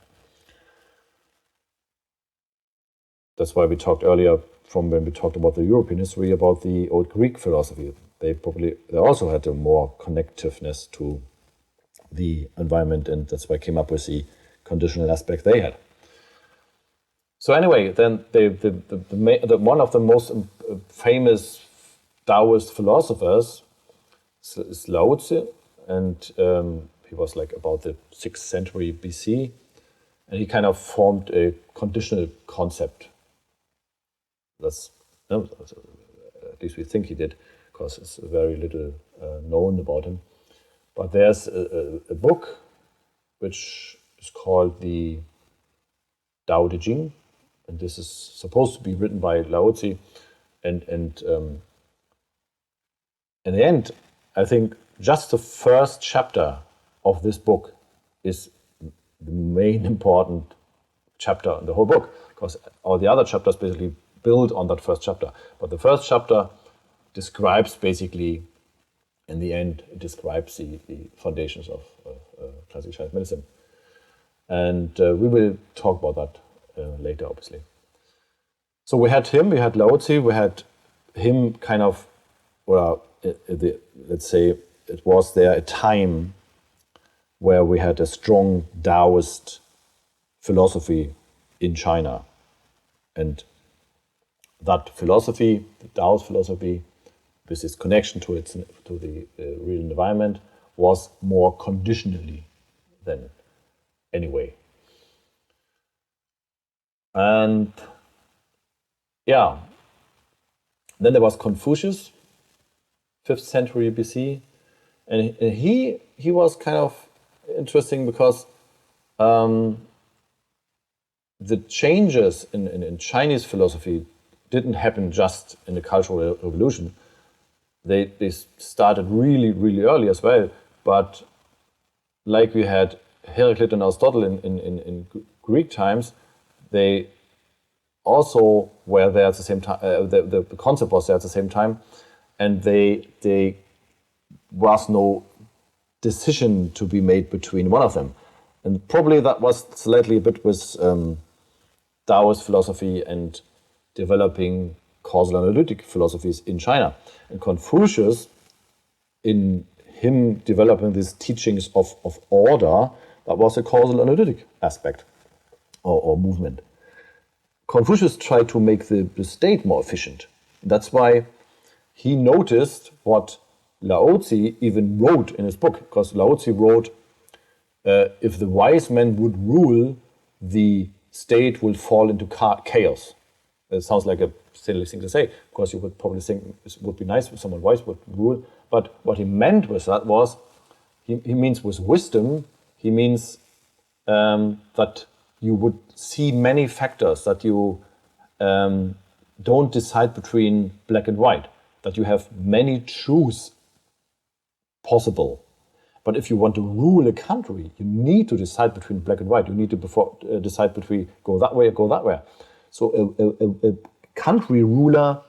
That's why we talked earlier, from when we talked about the European history, about the old Greek philosophy. They also had a more connectiveness to the environment, and that's why I came up with the conditional aspect they had. So anyway, then one of the most famous Daoist philosophers is Lao Tzu, and he was like about the 6th century BC, and he kind of formed a conditional concept. That's at least we think he did, because it's very little known about him. But there's a book which is called the Tao Te Ching, and this is supposed to be written by Lao Tzu. And in the end, I think just the first chapter of this book is the main important chapter in the whole book, because all the other chapters basically build on that first chapter. But the first chapter describes basically, in the end, it describes the foundations of classical Chinese medicine. And we will talk about that later, obviously. So we had Lao Tzu, we had him kind of, let's say, it was there a time where we had a strong Daoist philosophy in China. And that philosophy, the Daoist philosophy, with its connection to the real environment, was more conditionally than anyway. And yeah, then there was Confucius, 5th century BC, and he was kind of interesting because the changes in Chinese philosophy didn't happen just in the Cultural Revolution. They started really, really early as well, but like we had Heraclit and Aristotle in Greek times, they also were there at the same time. The concept was there at the same time, and they was no decision to be made between one of them, and probably that was slightly a bit with Daoist philosophy and developing causal analytic philosophies in China. And Confucius, in him developing these teachings of order, that was a causal analytic aspect or movement. Confucius tried to make the state more efficient. That's why he noticed what Lao Tzu even wrote in his book, because Lao Tzu wrote, if the wise men would rule, the state will fall into chaos. It sounds like a silly thing to say, because you would probably think it would be nice if someone wise would rule. But what he meant with that was, he means with wisdom, he means that you would see many factors, that you don't decide between black and white, that you have many truths possible. But if you want to rule a country, you need to decide between black and white. You need to decide between go that way or go that way. So a country ruler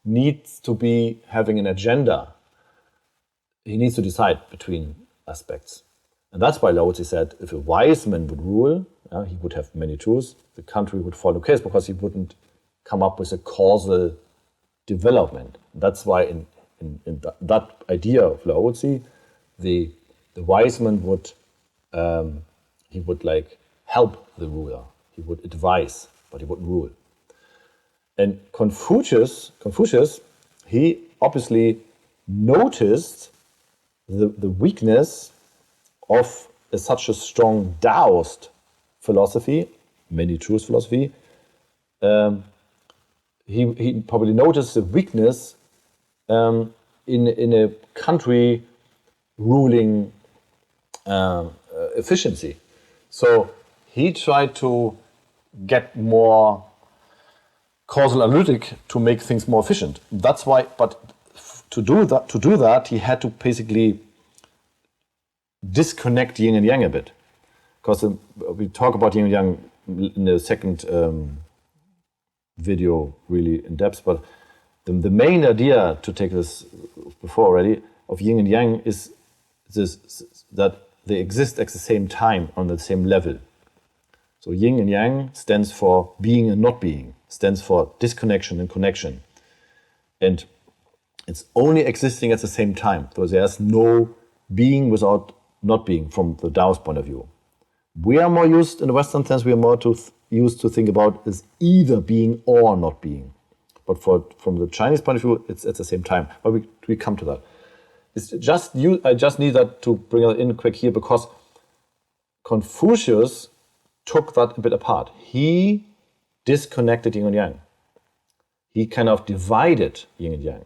needs to be having an agenda. He needs to decide between aspects. And that's why Lao Tzu said, if a wise man would rule, he would have many truths, the country would fall into chaos, because he wouldn't come up with a causal development. That's why in that idea of Lao Tzu, the wise man would like help the ruler. He would advise, but he wouldn't rule. And Confucius, he obviously noticed the weakness of such a strong Daoist philosophy, many truths philosophy. He probably noticed the weakness in a country ruling efficiency. So he tried to get more causal analytic to make things more efficient. That's why. But to do that, he had to basically disconnect yin and yang a bit, because we talk about yin and yang in the second video really in depth. But the main idea, to take this before already, of yin and yang is this, that they exist at the same time on the same level. So yin and yang stands for being and not being, stands for disconnection and connection. And it's only existing at the same time. So there's no being without not being from the Daoist point of view. We are more used, in the Western sense, we are more used to think about as either being or not being. But from the Chinese point of view, it's at the same time. But we come to that. It's just I just need that to bring it in quick here, because Confucius took that a bit apart. He disconnected yin and yang. He kind of divided yin and yang,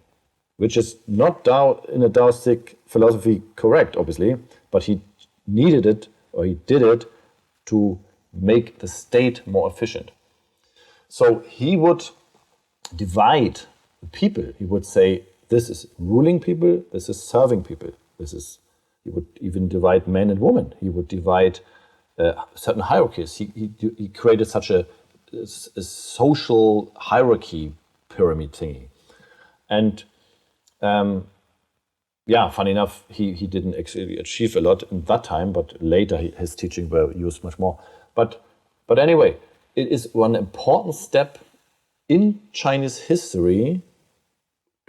which is not in a Daoistic philosophy correct, obviously, but he needed it, or he did it, to make the state more efficient. So he would divide the people. He would say, this is ruling people, this is serving people. He would even divide men and women. He would divide certain hierarchies. He created such a social hierarchy pyramid thingy. And funny enough, he didn't actually achieve a lot in that time, but later his teaching were used much more. But anyway, it is one important step in Chinese history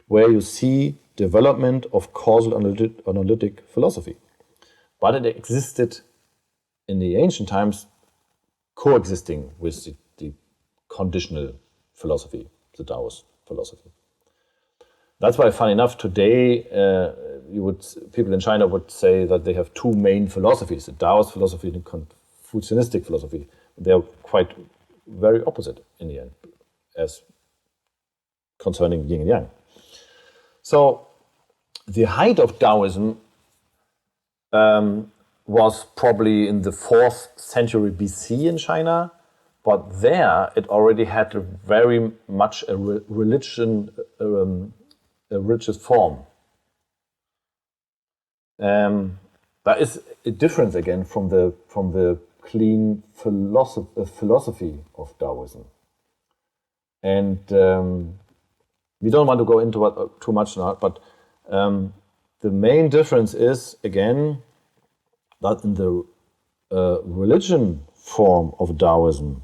where you see development of causal analytic philosophy. But it existed in the ancient times, coexisting with the conditional philosophy, the Daoist philosophy. That's why, funny enough, today people in China would say that they have two main philosophies: the Daoist philosophy and the Confucianistic philosophy. They are quite very opposite in the end, as concerning yin and yang. So the height of Daoism was probably in the 4th century BC in China, but there it already had very much a religion, a religious form. That is a difference again from the clean philosophy of Daoism. And we don't want to go into it too much now, but the main difference is, again, that in the religion form of Daoism,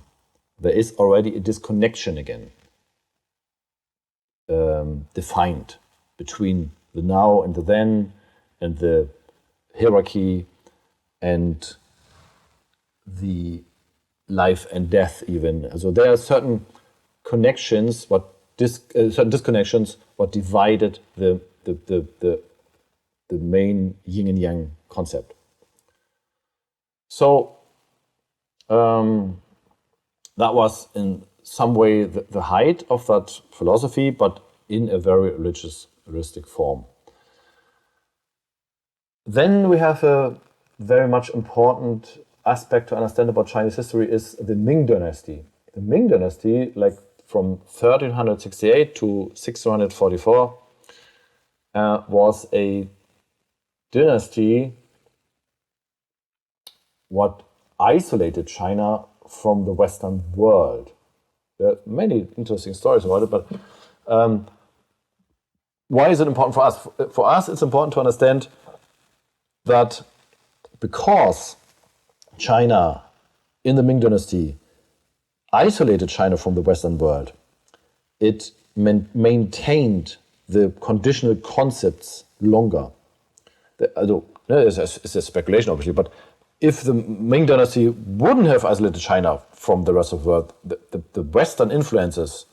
there is already a disconnection again defined between the now and the then, and the hierarchy and the life and death even. So there are certain connections, certain disconnections, what divided the main yin and yang concept. So that was in some way the height of that philosophy, but in a very realistic form. Then we have a very much important aspect to understand about Chinese history is the Ming Dynasty. The Ming Dynasty, like from 1368 to 1644, was a dynasty what isolated China from the Western world. There are many interesting stories about it, but why is it important for us? For us, it's important to understand that because China in the Ming Dynasty isolated China from the Western world, it maintained the conditional concepts longer. It's a speculation, obviously, but if the Ming Dynasty wouldn't have isolated China from the rest of the world, the Western influences,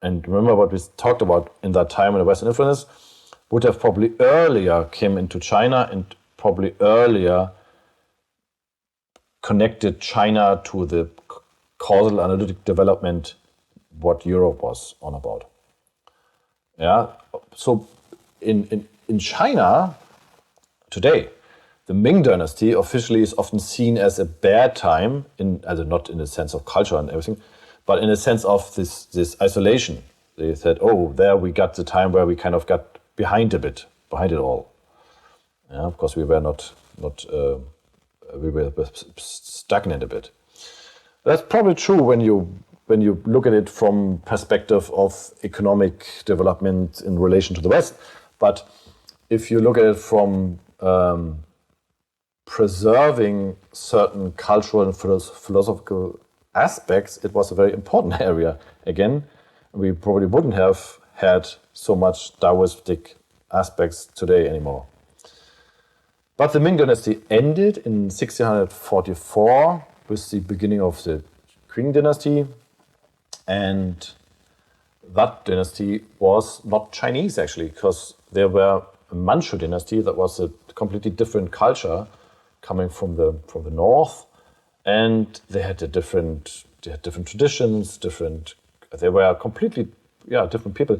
and remember what we talked about in that time in the Western influences, would have probably earlier came into China and probably earlier connected China to the causal analytic development what Europe was on about. Yeah. So in China today, the Ming Dynasty officially is often seen as a bad time, not in the sense of culture and everything, but in the sense of this isolation. They said, oh, there we got the time where we kind of got behind it all. Yeah, because we were we were stagnant a bit. That's probably true when you look at it from perspective of economic development in relation to the West. But if you look at it from preserving certain cultural and philosophical aspects, it was a very important area. Again, we probably wouldn't have had so much Daoistic aspects today anymore. But the Ming Dynasty ended in 1644 with the beginning of the Qing Dynasty, and that dynasty was not Chinese actually, because there were a Manchu dynasty that was a completely different culture coming from the north, and they had different traditions, they were completely different people.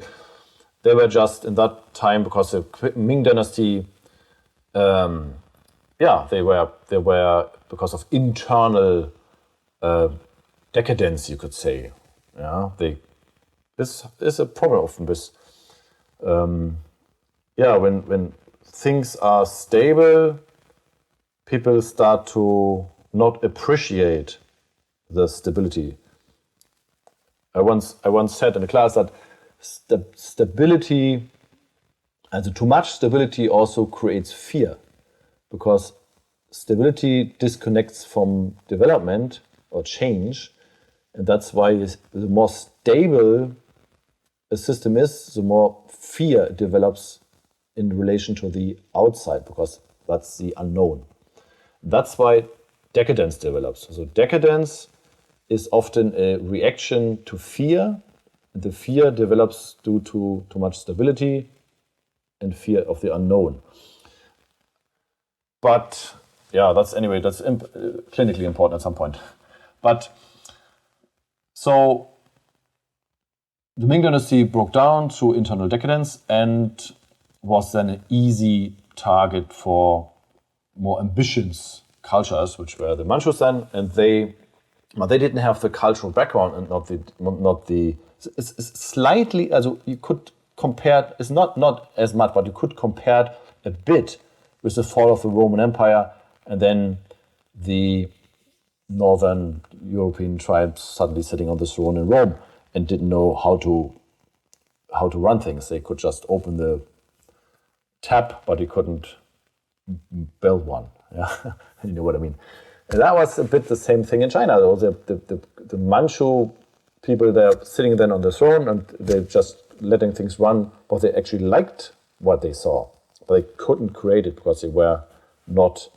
They were just in that time, because the Ming Dynasty, they were because of internal decadence, you could say. This is a problem often with when things are stable, people start to not appreciate the stability. I once said in a class that stability, and too much stability, also creates fear, because stability disconnects from development or change, and that's why the more stable a system is, the more fear it develops in relation to the outside, because that's the unknown. That's why decadence develops. So decadence is often a reaction to fear. The fear develops due to too much stability and fear of the unknown. But that's clinically important at some point. But so the Ming Dynasty broke down through internal decadence and was then an easy target for more ambitious cultures, which were the Manchus then, and they didn't have the cultural background and not the. It's slightly, you could compare. It's not as much, but you could compare it a bit with the fall of the Roman Empire, and then the northern European tribes suddenly sitting on the throne in Rome and didn't know how to run things. They could just open the tap, but they couldn't build one. Yeah, you know what I mean. And that was a bit the same thing in China. The Manchu people, they're sitting then on the throne and they're just letting things run, but they actually liked what they saw. But they couldn't create it because they were not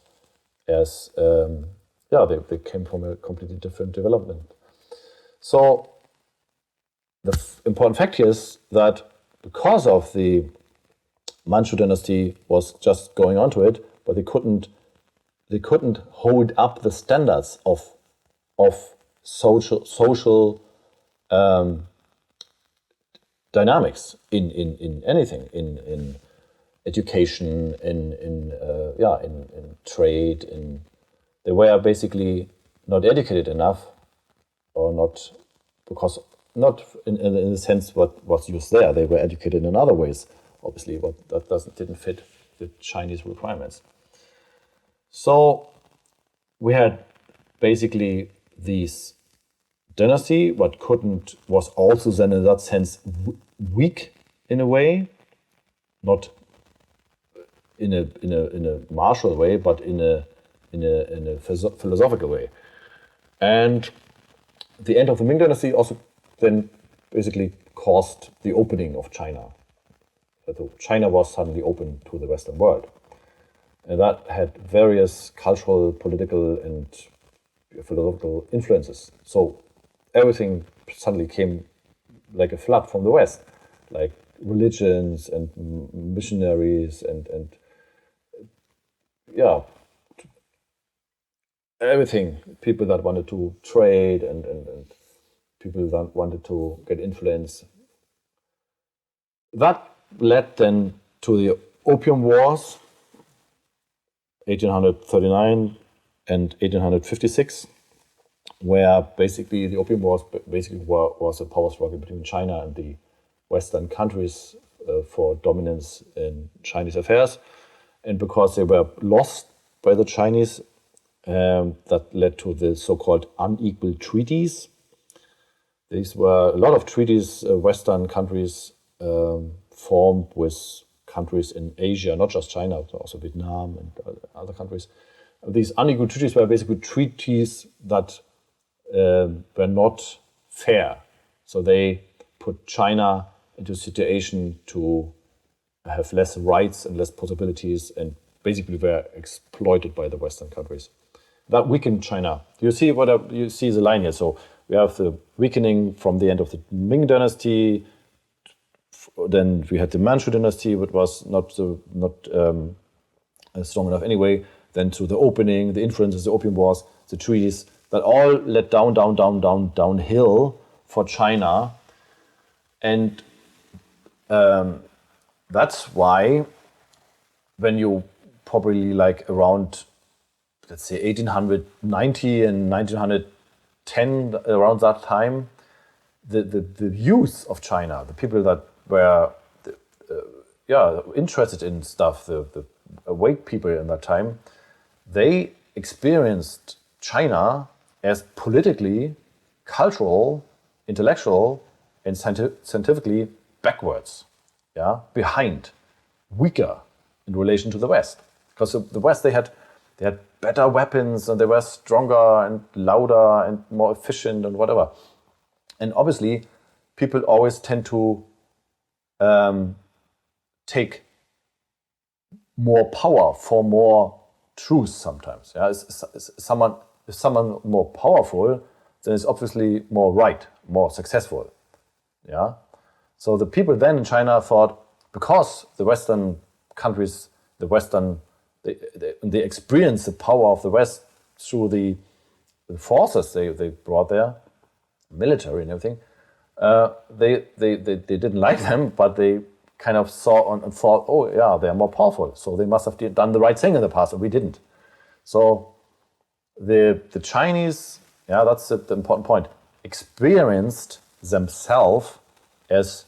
as, they came from a completely different development. So the important fact here is that because of the Manchu dynasty was just going on to it, but they couldn't hold up the standards of social dynamics in anything, in education, in trade. They were basically not educated enough, or not in the sense what was used there. They were educated in other ways, obviously, but that didn't fit the Chinese requirements. So we had basically this dynasty, but was also then in that sense weak in a way, not in a martial way, but in a philosophical way. And the end of the Ming dynasty also then basically caused the opening of China. So China was suddenly open to the Western world. And that had various cultural, political, and philosophical influences. So everything suddenly came like a flood from the West, like religions and missionaries and everything. People that wanted to trade and people that wanted to get influence. That led then to the Opium Wars, 1839 and 1856, where basically the Opium Wars was a power struggle between China and the Western countries for dominance in Chinese affairs. And because they were lost by the Chinese, that led to the so-called unequal treaties. These were a lot of treaties Western countries formed with countries in Asia, not just China, but also Vietnam and other countries. These unequal treaties were basically treaties that were not fair. So they put China into a situation to have less rights and less possibilities, and basically were exploited by the Western countries. That weakened China. You see you see the line here. So we have the weakening from the end of the Ming Dynasty. Then we had the Manchu Dynasty, which was not strong enough anyway. Then to the opening, the influences, the Opium Wars, the treaties, that all led downhill for China. And that's why when you probably like around, let's say 1890 and 1910, around that time, the youth of China, the people that were interested in stuff, the awake people in that time, they experienced China as politically, cultural, intellectual, and scientifically backwards, behind, weaker in relation to the West. Because the West, they had better weapons and they were stronger and louder and more efficient and whatever. And obviously, people always tend to take more power for more truth sometimes. Yeah? If someone more powerful, then it's obviously more right, more successful. Yeah. So the people then in China thought, because the Western countries, they experienced the power of the West through the forces they brought there, military and everything. They didn't like them, but they kind of saw and thought, oh yeah, they are more powerful, so they must have done the right thing in the past, and we didn't. So the Chinese, that's the important point, experienced themselves as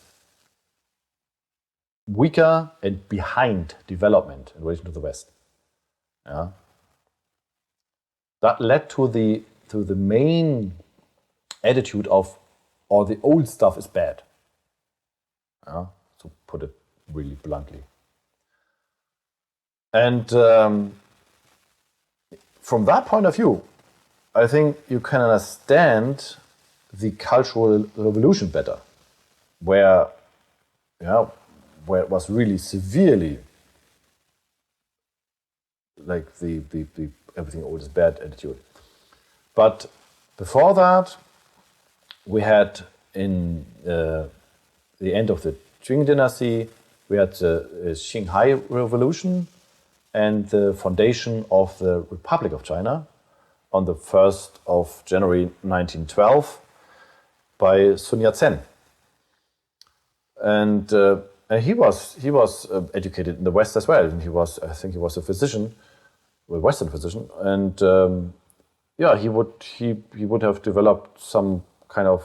weaker and behind development in relation to the West. Yeah. That led to the main attitude of all the old stuff is bad. To put it really bluntly. And from that point of view, I think you can understand the Cultural Revolution better, where it was really severely like the everything old is bad attitude. But before that, we had in the end of the Qing dynasty, we had the Xinhai Revolution and the foundation of the Republic of China on the 1st of January 1912 by Sun Yat-sen. And he was educated in the West as well, and I think he was a physician, a Western physician, and he would have developed some kind of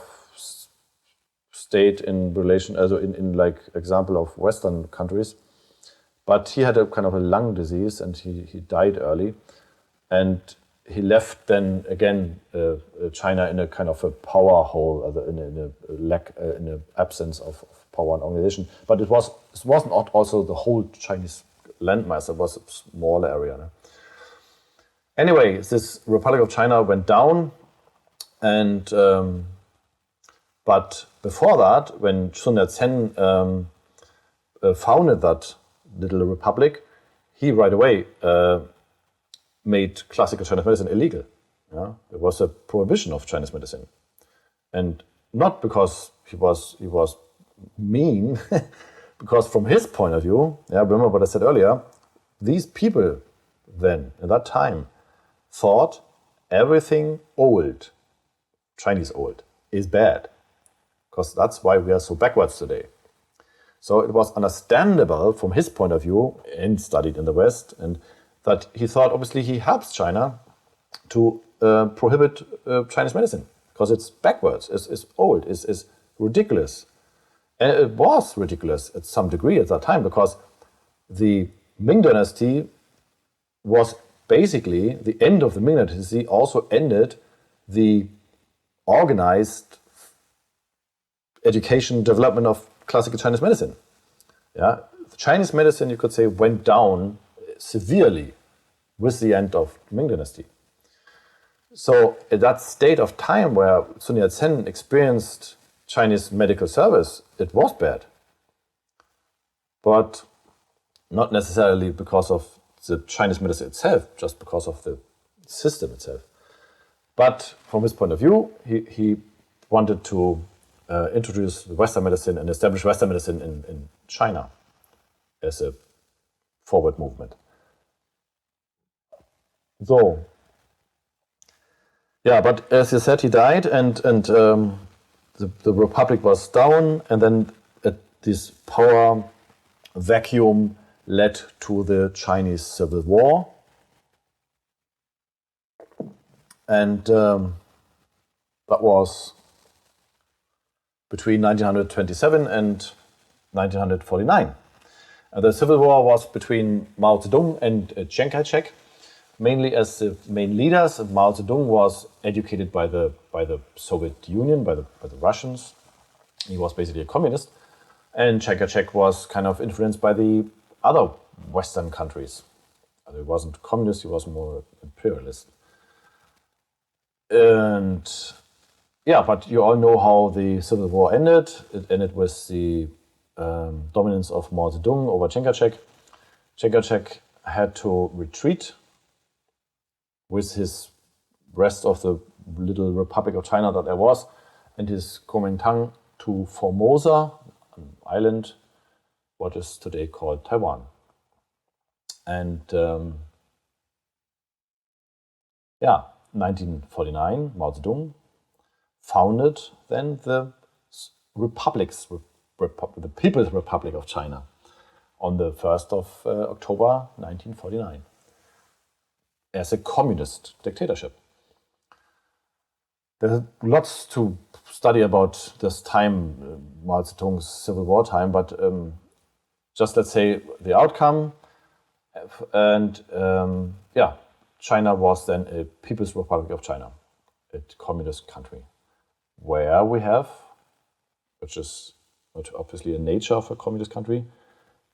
state in relation, also in like example of Western countries, but he had a kind of a lung disease and he died early, and he left then again China in a kind of a power hole, in a absence of power and organization. But it wasn't also the whole Chinese landmass; it was a smaller area. No? Anyway, this Republic of China went down, and but before that, when Sun Yat-sen founded that little republic, he right away made classical Chinese medicine illegal. Yeah? It was a prohibition of Chinese medicine, and not because he was mean, because from his point of view, remember what I said earlier, these people then at that time thought everything old, Chinese old, is bad, because that's why we are so backwards today. So it was understandable from his point of view, and studied in the West, and that he thought obviously he helps China to prohibit Chinese medicine because it's backwards, it's old, it's ridiculous. And it was ridiculous at some degree at that time because the Ming Dynasty was basically, the end of the Ming Dynasty also ended the organized education development of classical Chinese medicine. Yeah, the Chinese medicine, you could say, went down severely with the end of the Ming Dynasty. So at that state of time where Sun Yat-sen experienced Chinese medical service, it was bad. But not necessarily because of the Chinese medicine itself, just because of the system itself. But from his point of view, he wanted to introduce Western medicine and establish Western medicine in China as a forward movement. So, yeah, but as you said, he died, and the republic was down, and then this power vacuum led to the Chinese Civil War. And that was between 1927 and 1949. The Civil War was between Mao Zedong and Chiang Kai-shek, mainly as the main leaders. Mao Zedong was educated by the Soviet Union, by the Russians. He was basically a communist. And Chiang Kai-shek was kind of influenced by the other Western countries. He wasn't communist, he was more imperialist. And yeah, but you all know how the Civil War ended. It ended with the dominance of Mao Zedong over Chiang Kai-shek. Chiang Kai-shek had to retreat with his rest of the little Republic of China that there was, and his Kuomintang to Formosa, an island, what is today called Taiwan. And 1949, Mao Zedong founded then the the People's Republic of China on the 1st of October 1949 as a communist dictatorship. There's lots to study about this time, Mao Zedong's Civil War time, but just let's say the outcome. And China was then a People's Republic of China, a communist country, where we have, which is obviously a nature of a communist country,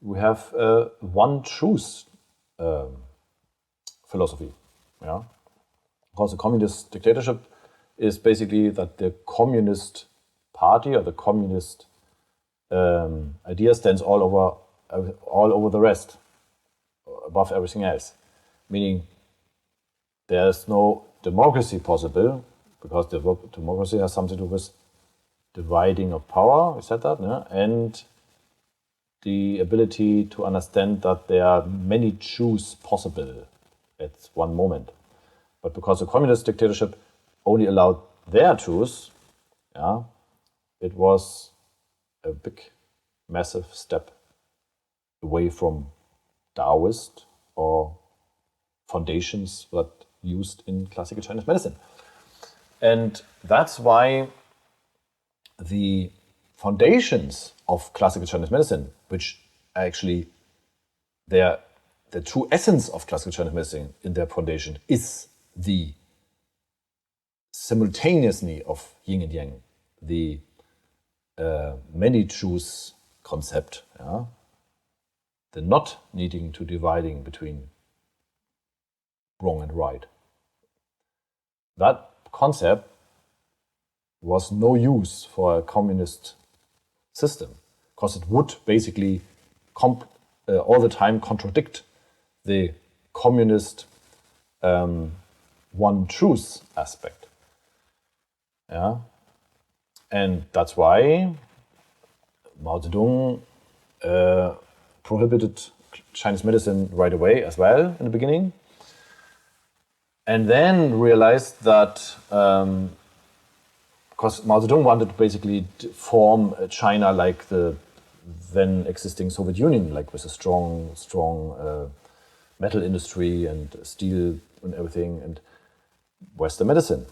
we have one truth philosophy. Yeah, because a communist dictatorship is basically that the communist party or the communist idea stands all over the rest, above everything else, meaning there's no democracy possible because democracy has something to do with dividing of power, we said that, yeah? And the ability to understand that there are many truths possible at one moment. But because the communist dictatorship only allowed their truths, yeah, it was a big, massive step away from Daoist or foundations that used in classical Chinese medicine. And that's why the foundations of classical Chinese medicine, which are actually the true essence of classical Chinese medicine in their foundation, is the simultaneously of yin and yang, the many truths concept, yeah? The not needing to dividing between wrong and right. That concept was no use for a communist system because it would basically all the time contradict the communist one truth aspect. Yeah, and that's why Mao Zedong prohibited Chinese medicine right away as well in the beginning, and then realized that because Mao Zedong wanted to basically form China like the then existing Soviet Union, like with a strong metal industry and steel and everything, and Western medicine.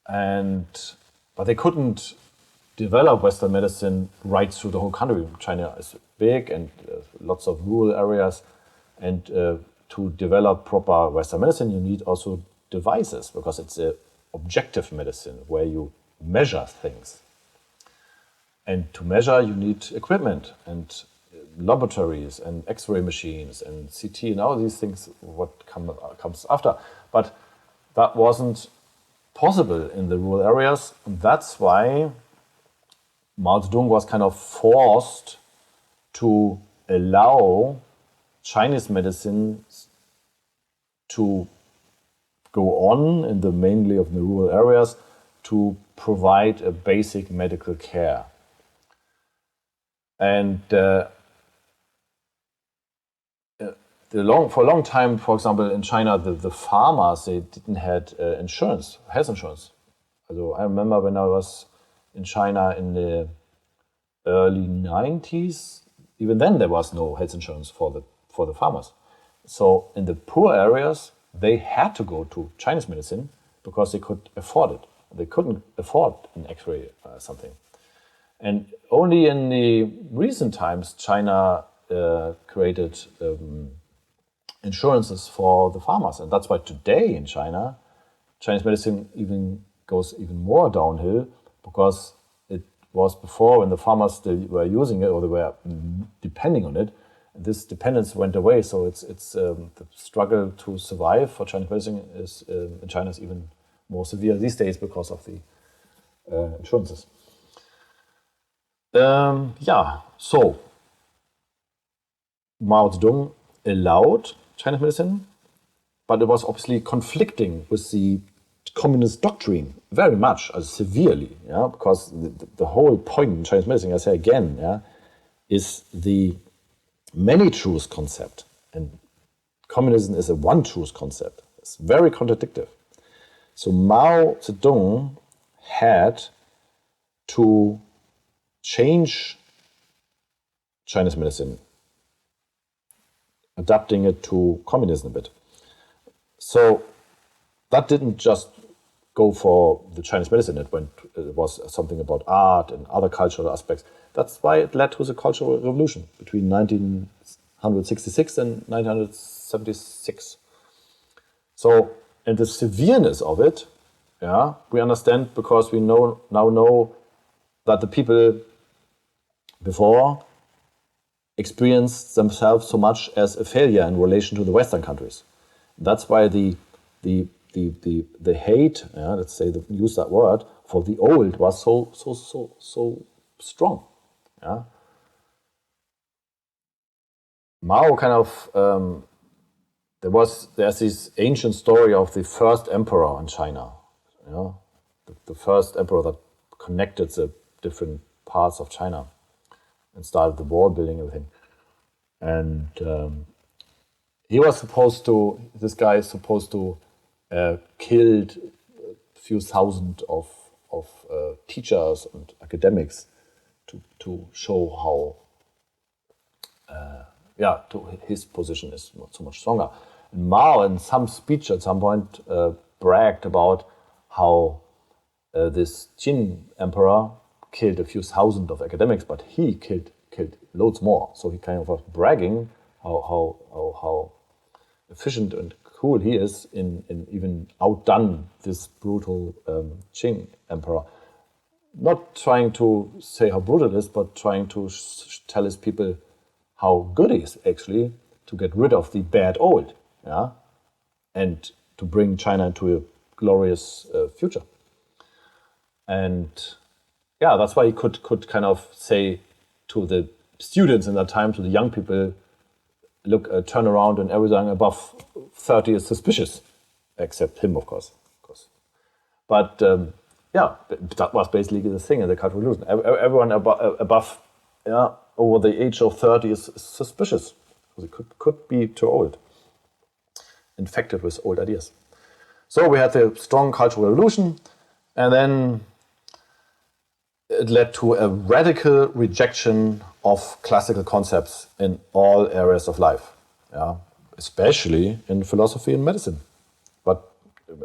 But they couldn't develop Western medicine right through the whole country. China is big and lots of rural areas, and to develop proper Western medicine, you need also devices, because it's an objective medicine where you measure things. And to measure, you need equipment and laboratories and X-ray machines and CT and all these things, what comes after. But that wasn't possible in the rural areas. And that's why Mao Zedong was kind of forced to allow Chinese medicine to go on in the mainly of the rural areas to provide a basic medical care. And for a long time, for example, in China, the farmers, they didn't have insurance, health insurance. So I remember when I was in China in the early 90s, even then there was no health insurance for the farmers. So in the poor areas, they had to go to Chinese medicine because they could afford it. They couldn't afford an X-ray or something. And only in the recent times, China created insurances for the farmers. And that's why today in China, Chinese medicine goes even more downhill, because it was before, when the farmers still were using it or they were depending on it, this dependence went away. So it's the struggle to survive for Chinese medicine in China is even more severe these days because of the insurances. So Mao Zedong allowed Chinese medicine, but it was obviously conflicting with the communist doctrine very much, severely, because the whole point in Chinese medicine, I say again, is the many truths concept, and communism is a one truth concept. It's very contradictory. So Mao Zedong had to change Chinese medicine, adapting it to communism a bit. So that didn't just go for the Chinese medicine. It was something about art and other cultural aspects. That's why it led to the Cultural Revolution between 1966 and 1976. So, and the severeness of it, we understand because we now know that the people before experienced themselves so much as a failure in relation to the Western countries. That's why the hate, let's say, use that word, for the old was so strong. Mao kind of there's this ancient story of the first emperor in China. The first emperor that connected the different parts of China and started the wall building, everything. And this guy is supposed to killed a few thousand of teachers and academics to show how his position is not so much stronger. And Mao, in some speech at some point, bragged about how this Qin emperor killed a few thousand of academics, but he killed loads more. So he kind of was bragging how efficient and cool he is in even outdone this brutal Qing emperor. Not trying to say how brutal it is, but trying to tell his people how good he is actually to get rid of the bad old, and to bring China into a glorious future. And that's why he could kind of say to the students in that time, to the young people, look, turn around, and everything above 30 is suspicious, except him, of course. But that was basically the thing in the Cultural Revolution. Everyone above over the age of 30 is suspicious, because it could be too old, infected with old ideas. So we had the strong Cultural Revolution, and then it led to a radical rejection of classical concepts in all areas of life, yeah, especially in philosophy and medicine. But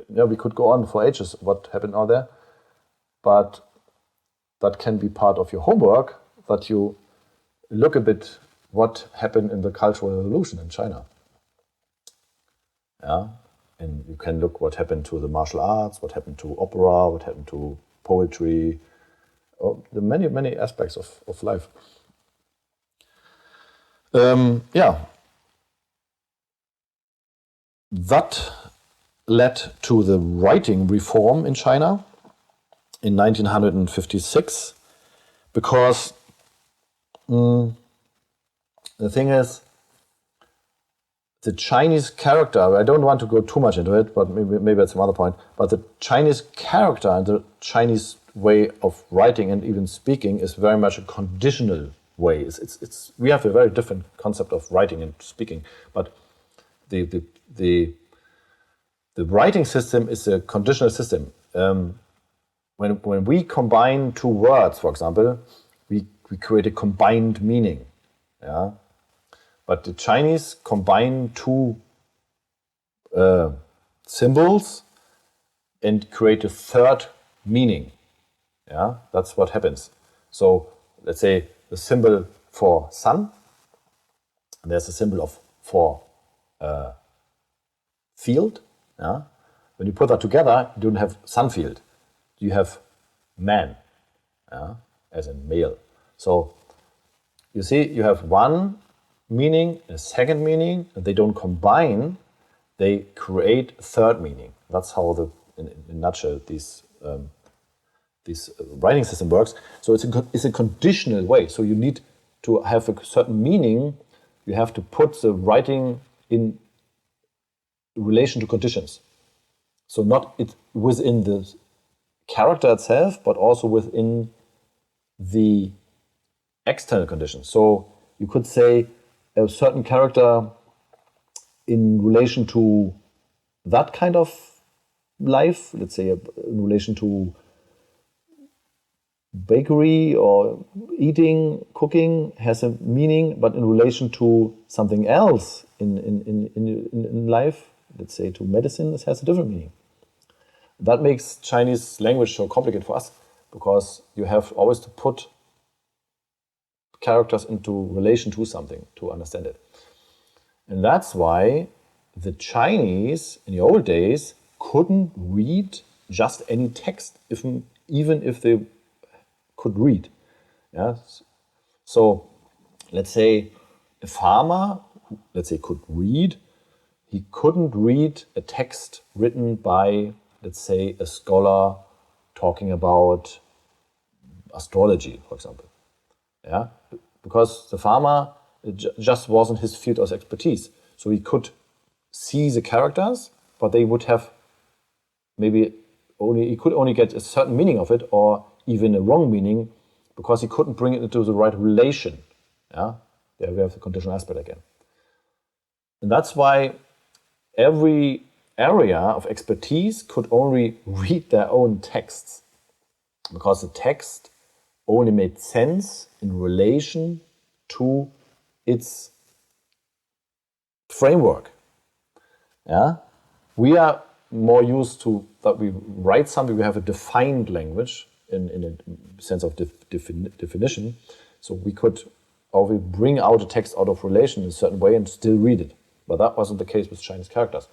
yeah, we could go on for ages what happened out there, but that can be part of your homework, that you look a bit what happened in the Cultural Revolution in China. Yeah, and you can look what happened to the martial arts, what happened to opera, what happened to poetry, the many aspects of life. Yeah, that led to the writing reform in China in 1956, because the thing is, the Chinese character, I don't want to go too much into it, but maybe that's some other point, but the Chinese character and the Chinese way of writing and even speaking is very much a conditional way. We have a very different concept of writing and speaking, but the writing system is a conditional system. When we combine two words, for example, we create a combined meaning. Yeah, but the Chinese combine two symbols and create a third meaning. Yeah, that's what happens. So let's say the symbol for sun, and there's a symbol for field. Yeah, when you put that together, you don't have sun field. You have man, yeah, as in male. So you see, you have one meaning, a second meaning, and they don't combine, they create a third meaning. That's how in a nutshell, this writing system works. So it's a conditional way. So you need to have a certain meaning. You have to put the writing in relation to conditions. So not within the character itself, but also within the external conditions. So you could say a certain character in relation to that kind of life, let's say in relation to bakery or eating, cooking, has a meaning, but in relation to something else in life, let's say to medicine, it has a different meaning. That makes Chinese language so complicated for us, because you have always to put characters into relation to something to understand it. And that's why the Chinese in the old days couldn't read just any text, even if they could read. Yeah? So let's say a farmer, let's say, could read. He couldn't read a text written by, let's say, a scholar talking about astrology, for example. Yeah, because the farmer, it just wasn't his field of expertise. So he could see the characters, but they would have he could only get a certain meaning of it, or even a wrong meaning, because he couldn't bring it into the right relation. Yeah, there we have the conditional aspect again. And that's why every area of expertise could only read their own texts, because the text only made sense in relation to its framework. Yeah, we are more used to that we write something, we have a defined language in a sense of definition. So we could always bring out a text out of relation in a certain way and still read it. But that wasn't the case with Chinese characters.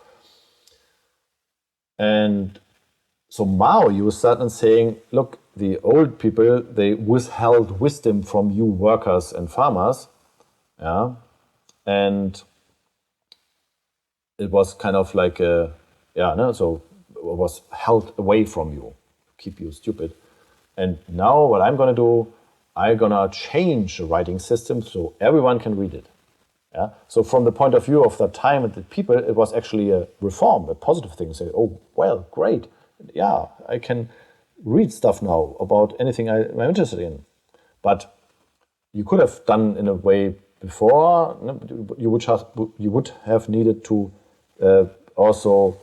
And so Mao used that and saying, look, the old people, they withheld wisdom from you workers and farmers. Yeah. And it was kind of like so it was held away from you, keep you stupid. And now what I'm going to do, I'm going to change the writing system so everyone can read it. Yeah. So from the point of view of that time and the people, it was actually a reform, a positive thing. Say, oh, well, great. Yeah, I can read stuff now about anything I'm interested in. But you could have done in a way before. You would have needed to also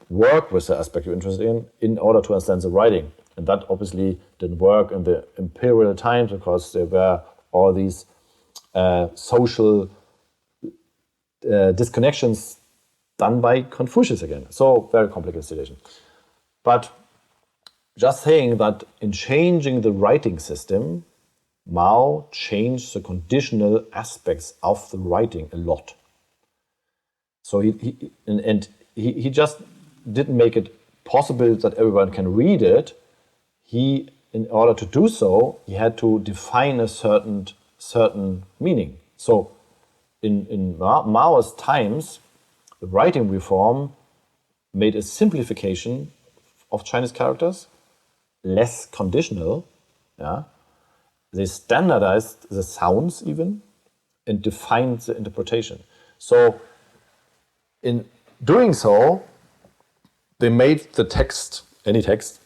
work with the aspect you're interested in order to understand the writing. And that obviously didn't work in the imperial times, because there were all these social disconnections done by Confucius again. So very complicated situation. But just saying that in changing the writing system, Mao changed the conditional aspects of the writing a lot. So he just didn't make it possible that everyone can read it. He, in order to do so, he had to define a certain meaning. So in Mao's times, the writing reform made a simplification of Chinese characters, less conditional. Yeah, they standardized the sounds even and defined the interpretation. So in doing so, they made the text, any text,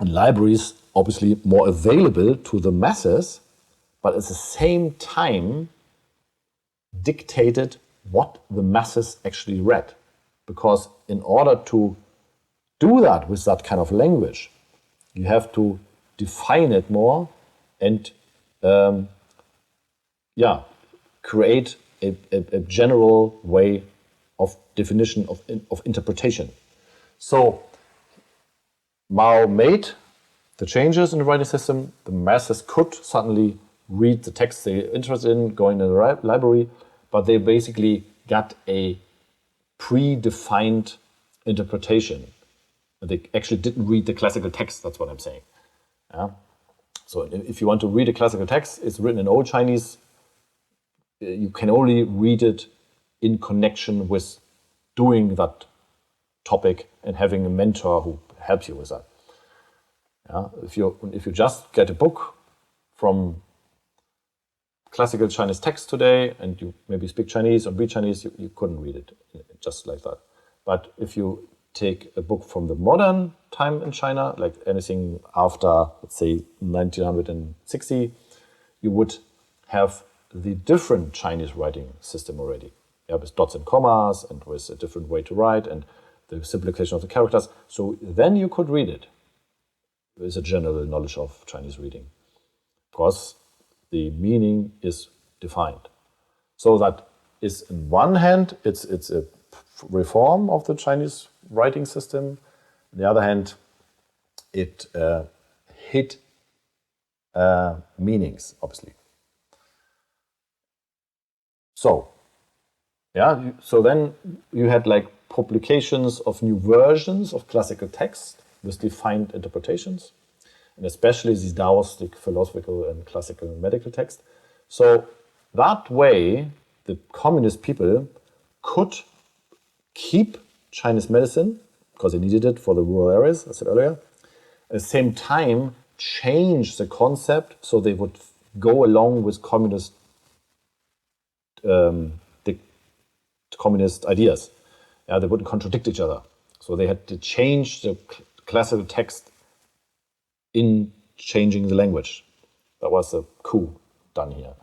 in libraries obviously more available to the masses, but at the same time dictated what the masses actually read. Because in order to do that with that kind of language, you have to define it more and create a general way of definition of interpretation. So Mao made the changes in the writing system. The masses could suddenly read the text they're interested in, going to the library, but they basically got a predefined interpretation. They actually didn't read the classical text, that's what I'm saying. Yeah? So if you want to read a classical text, it's written in Old Chinese, you can only read it in connection with doing that topic and having a mentor who helps you with that. Yeah? If you just get a book from classical Chinese text today and you maybe speak Chinese or read Chinese, you couldn't read it just like that. But if you take a book from the modern time in China, like anything after, let's say, 1960, you would have the different Chinese writing system already. Yeah, with dots and commas and with a different way to write and the simplification of the characters. So then you could read it with a general knowledge of Chinese reading, because the meaning is defined. So that is, in one hand, it's a reform of the Chinese writing system. On the other hand, it hid meanings, obviously. So, yeah, so then you had like publications of new versions of classical text with defined interpretations, and especially the Daoistic philosophical and classical medical text. So that way, the communist people could keep Chinese medicine, because they needed it for the rural areas, as I said earlier. At the same time, change the concept so they would go along with communist ideas. Yeah, they wouldn't contradict each other. So they had to change the classical text in changing the language. That was a coup done here.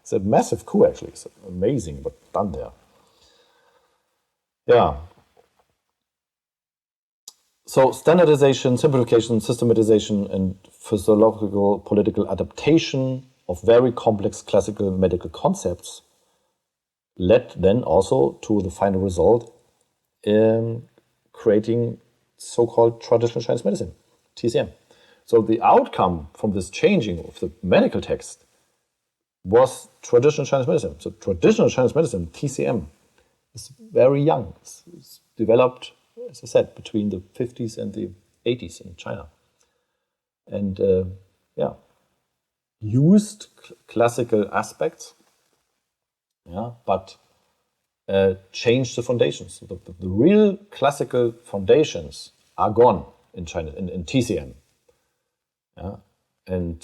It's a massive coup, actually. It's amazing, but done there. Yeah. So standardization, simplification, systematization, and physiological political adaptation of very complex classical medical concepts led then also to the final result in creating so-called traditional Chinese medicine, TCM. So the outcome from this changing of the medical text was traditional Chinese medicine. So traditional Chinese medicine, TCM, is very young. It's developed, as I said, between the 50s and the 80s in China. And used classical aspects, but changed the foundations. The real classical foundations are gone in China, in TCM. Yeah? And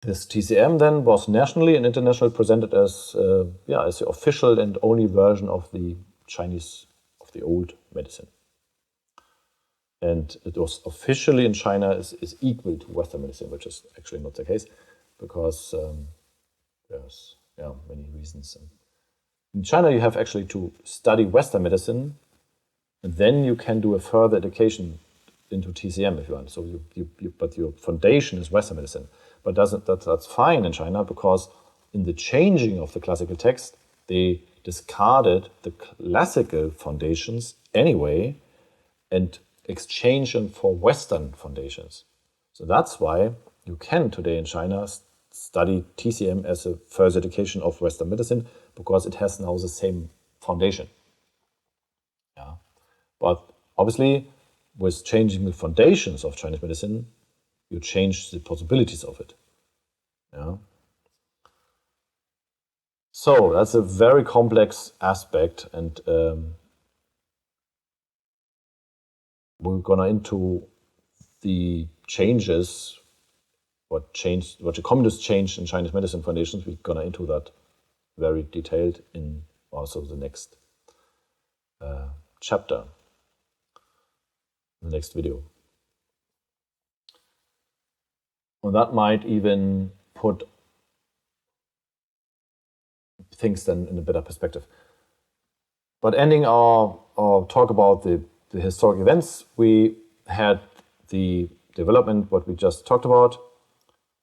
this TCM then was nationally and internationally presented as the official and only version of the Chinese, of the old medicine. And it was officially in China is equal to Western medicine, which is actually not the case, because there's many reasons. In China, you have actually to study Western medicine, and then you can do a further education into TCM if you want. So but your foundation is Western medicine. But that's fine in China, because in the changing of the classical text, they discarded the classical foundations anyway and exchanged them for Western foundations. So that's why you can today in China study TCM as a further education of Western medicine, because it has now the same foundation. Yeah. But obviously, with changing the foundations of Chinese medicine, you change the possibilities of it. Yeah. So that's a very complex aspect, and we're gonna into the changes, what the communist changed in Chinese medicine foundations. We're gonna into that very detailed in also the next chapter, the next video. And that might even put things then in a better perspective. But ending our talk about the historic events, we had the development, what we just talked about,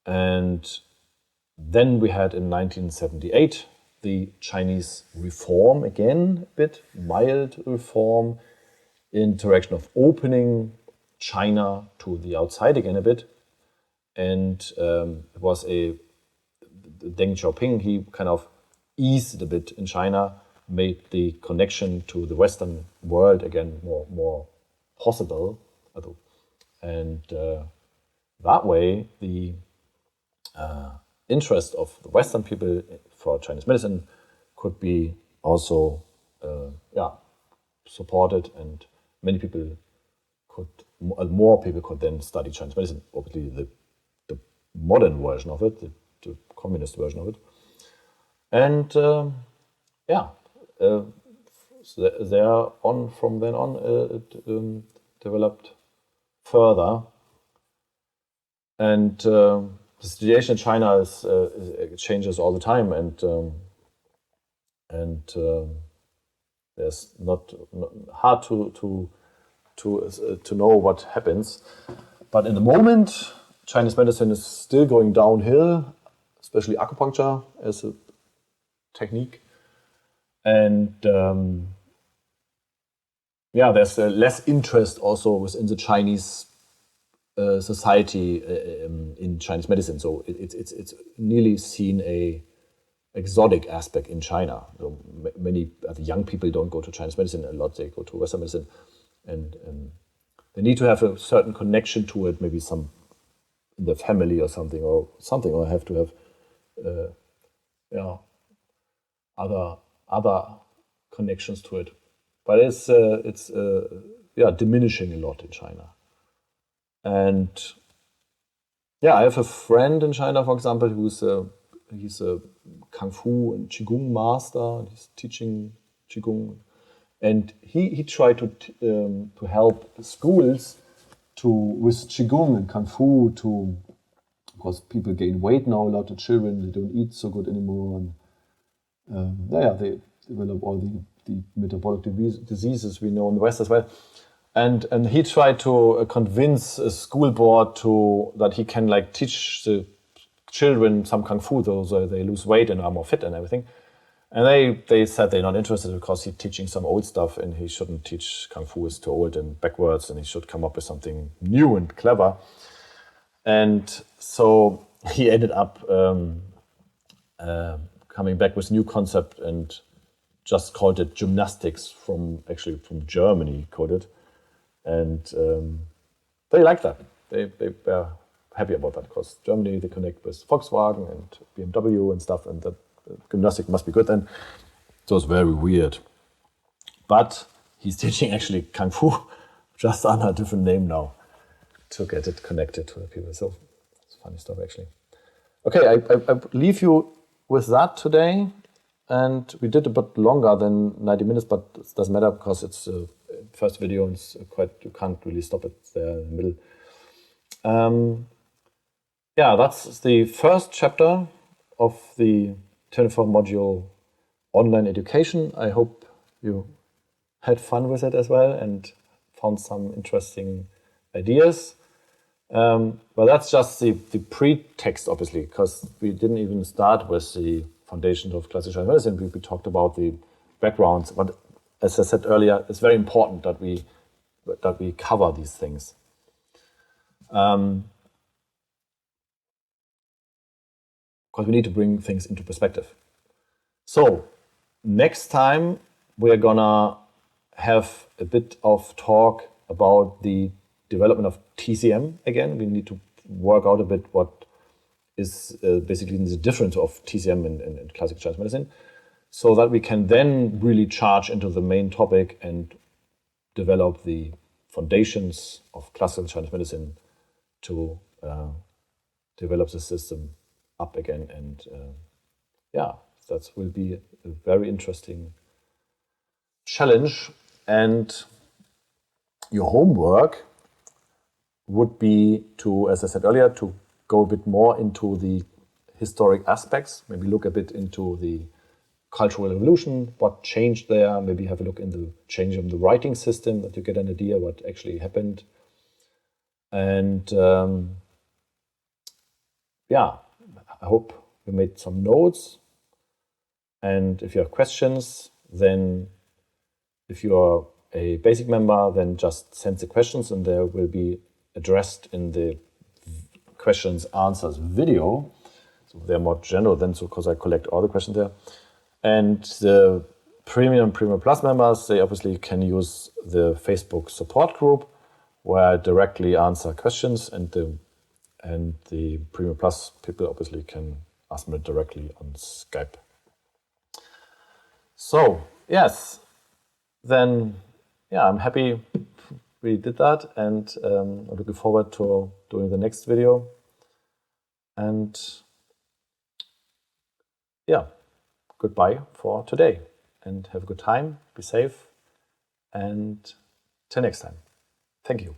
and then we had in 1978 the Chinese reform, again, a bit mild reform in direction of opening China to the outside again a bit. And it was Deng Xiaoping, he kind of eased a bit in China, made the connection to the Western world again more possible. And that way, the interest of the Western people for Chinese medicine could be also supported, and many people more people could then study Chinese medicine. Obviously, the modern version of it, the communist version of it. And so from then on, it developed further. And the situation in China changes all the time, and there's not hard to know what happens. But in the moment, Chinese medicine is still going downhill, especially acupuncture as a technique. And there's less interest also within the Chinese society in Chinese medicine. So it's nearly seen a exotic aspect in China. So many young people don't go to Chinese medicine a lot; they go to Western medicine, and they need to have a certain connection to it, maybe some in the family or something, or have to have other connections to it. But it's diminishing a lot in China. And I have a friend in China, for example, he's a Kung Fu and Qigong master. He's teaching Qigong, and he tried to help schools with Qigong and Kung Fu because people gain weight now. A lot of children, they don't eat so good anymore, and they develop all the metabolic diseases we know in the West as well. And he tried to convince a school board that he can teach the children some Kung Fu, so they lose weight and are more fit and everything. And they said they're not interested because he's teaching some old stuff, and he shouldn't teach Kung Fu, is too old and backwards, and he should come up with something new and clever. And so he ended up coming back with a new concept and just called it gymnastics, from Germany, coded. And they like that. They were happy about that, because Germany, they connect with Volkswagen and BMW and stuff, and that gymnastics must be good. And so it's very weird. But he's teaching actually Kung Fu, just under a different name now, to get it connected to the people. So it's funny stuff, actually. Okay, I leave you with that today. And we did a bit longer than 90 minutes, but it doesn't matter, because it's the first video, and it's you can't really stop it there in the middle. That's the first chapter of the 24-module online education. I hope you had fun with it as well and found some interesting ideas. But that's just the pretext, obviously, because we didn't even start with the foundations of classical Chinese medicine. We talked about the backgrounds, but as I said earlier, it's very important that we cover these things. Because we need to bring things into perspective. So next time we're gonna have a bit of talk about the development of TCM again. We need to work out a bit what is basically the difference of TCM in classical Chinese medicine, so that we can then really charge into the main topic and develop the foundations of classical Chinese medicine to develop the system up again. And that will be a very interesting challenge. And your homework would be to, as I said earlier, to go a bit more into the historic aspects, maybe look a bit into the Cultural Revolution, what changed there, maybe have a look in the change of the writing system, that you get an idea what actually happened. And I hope you made some notes. And if you have questions, then if you are a basic member, then just send the questions and they will be addressed in the questions answers video. So they're more general then, so because I collect all the questions there. And the Premium Plus members, they obviously can use the Facebook support group where I directly answer questions, and the Premium Plus people obviously can ask me directly on Skype. So yes, then I'm happy we did that, and I'm looking forward to doing the next video. And goodbye for today, and have a good time, be safe, and till next time. Thank you.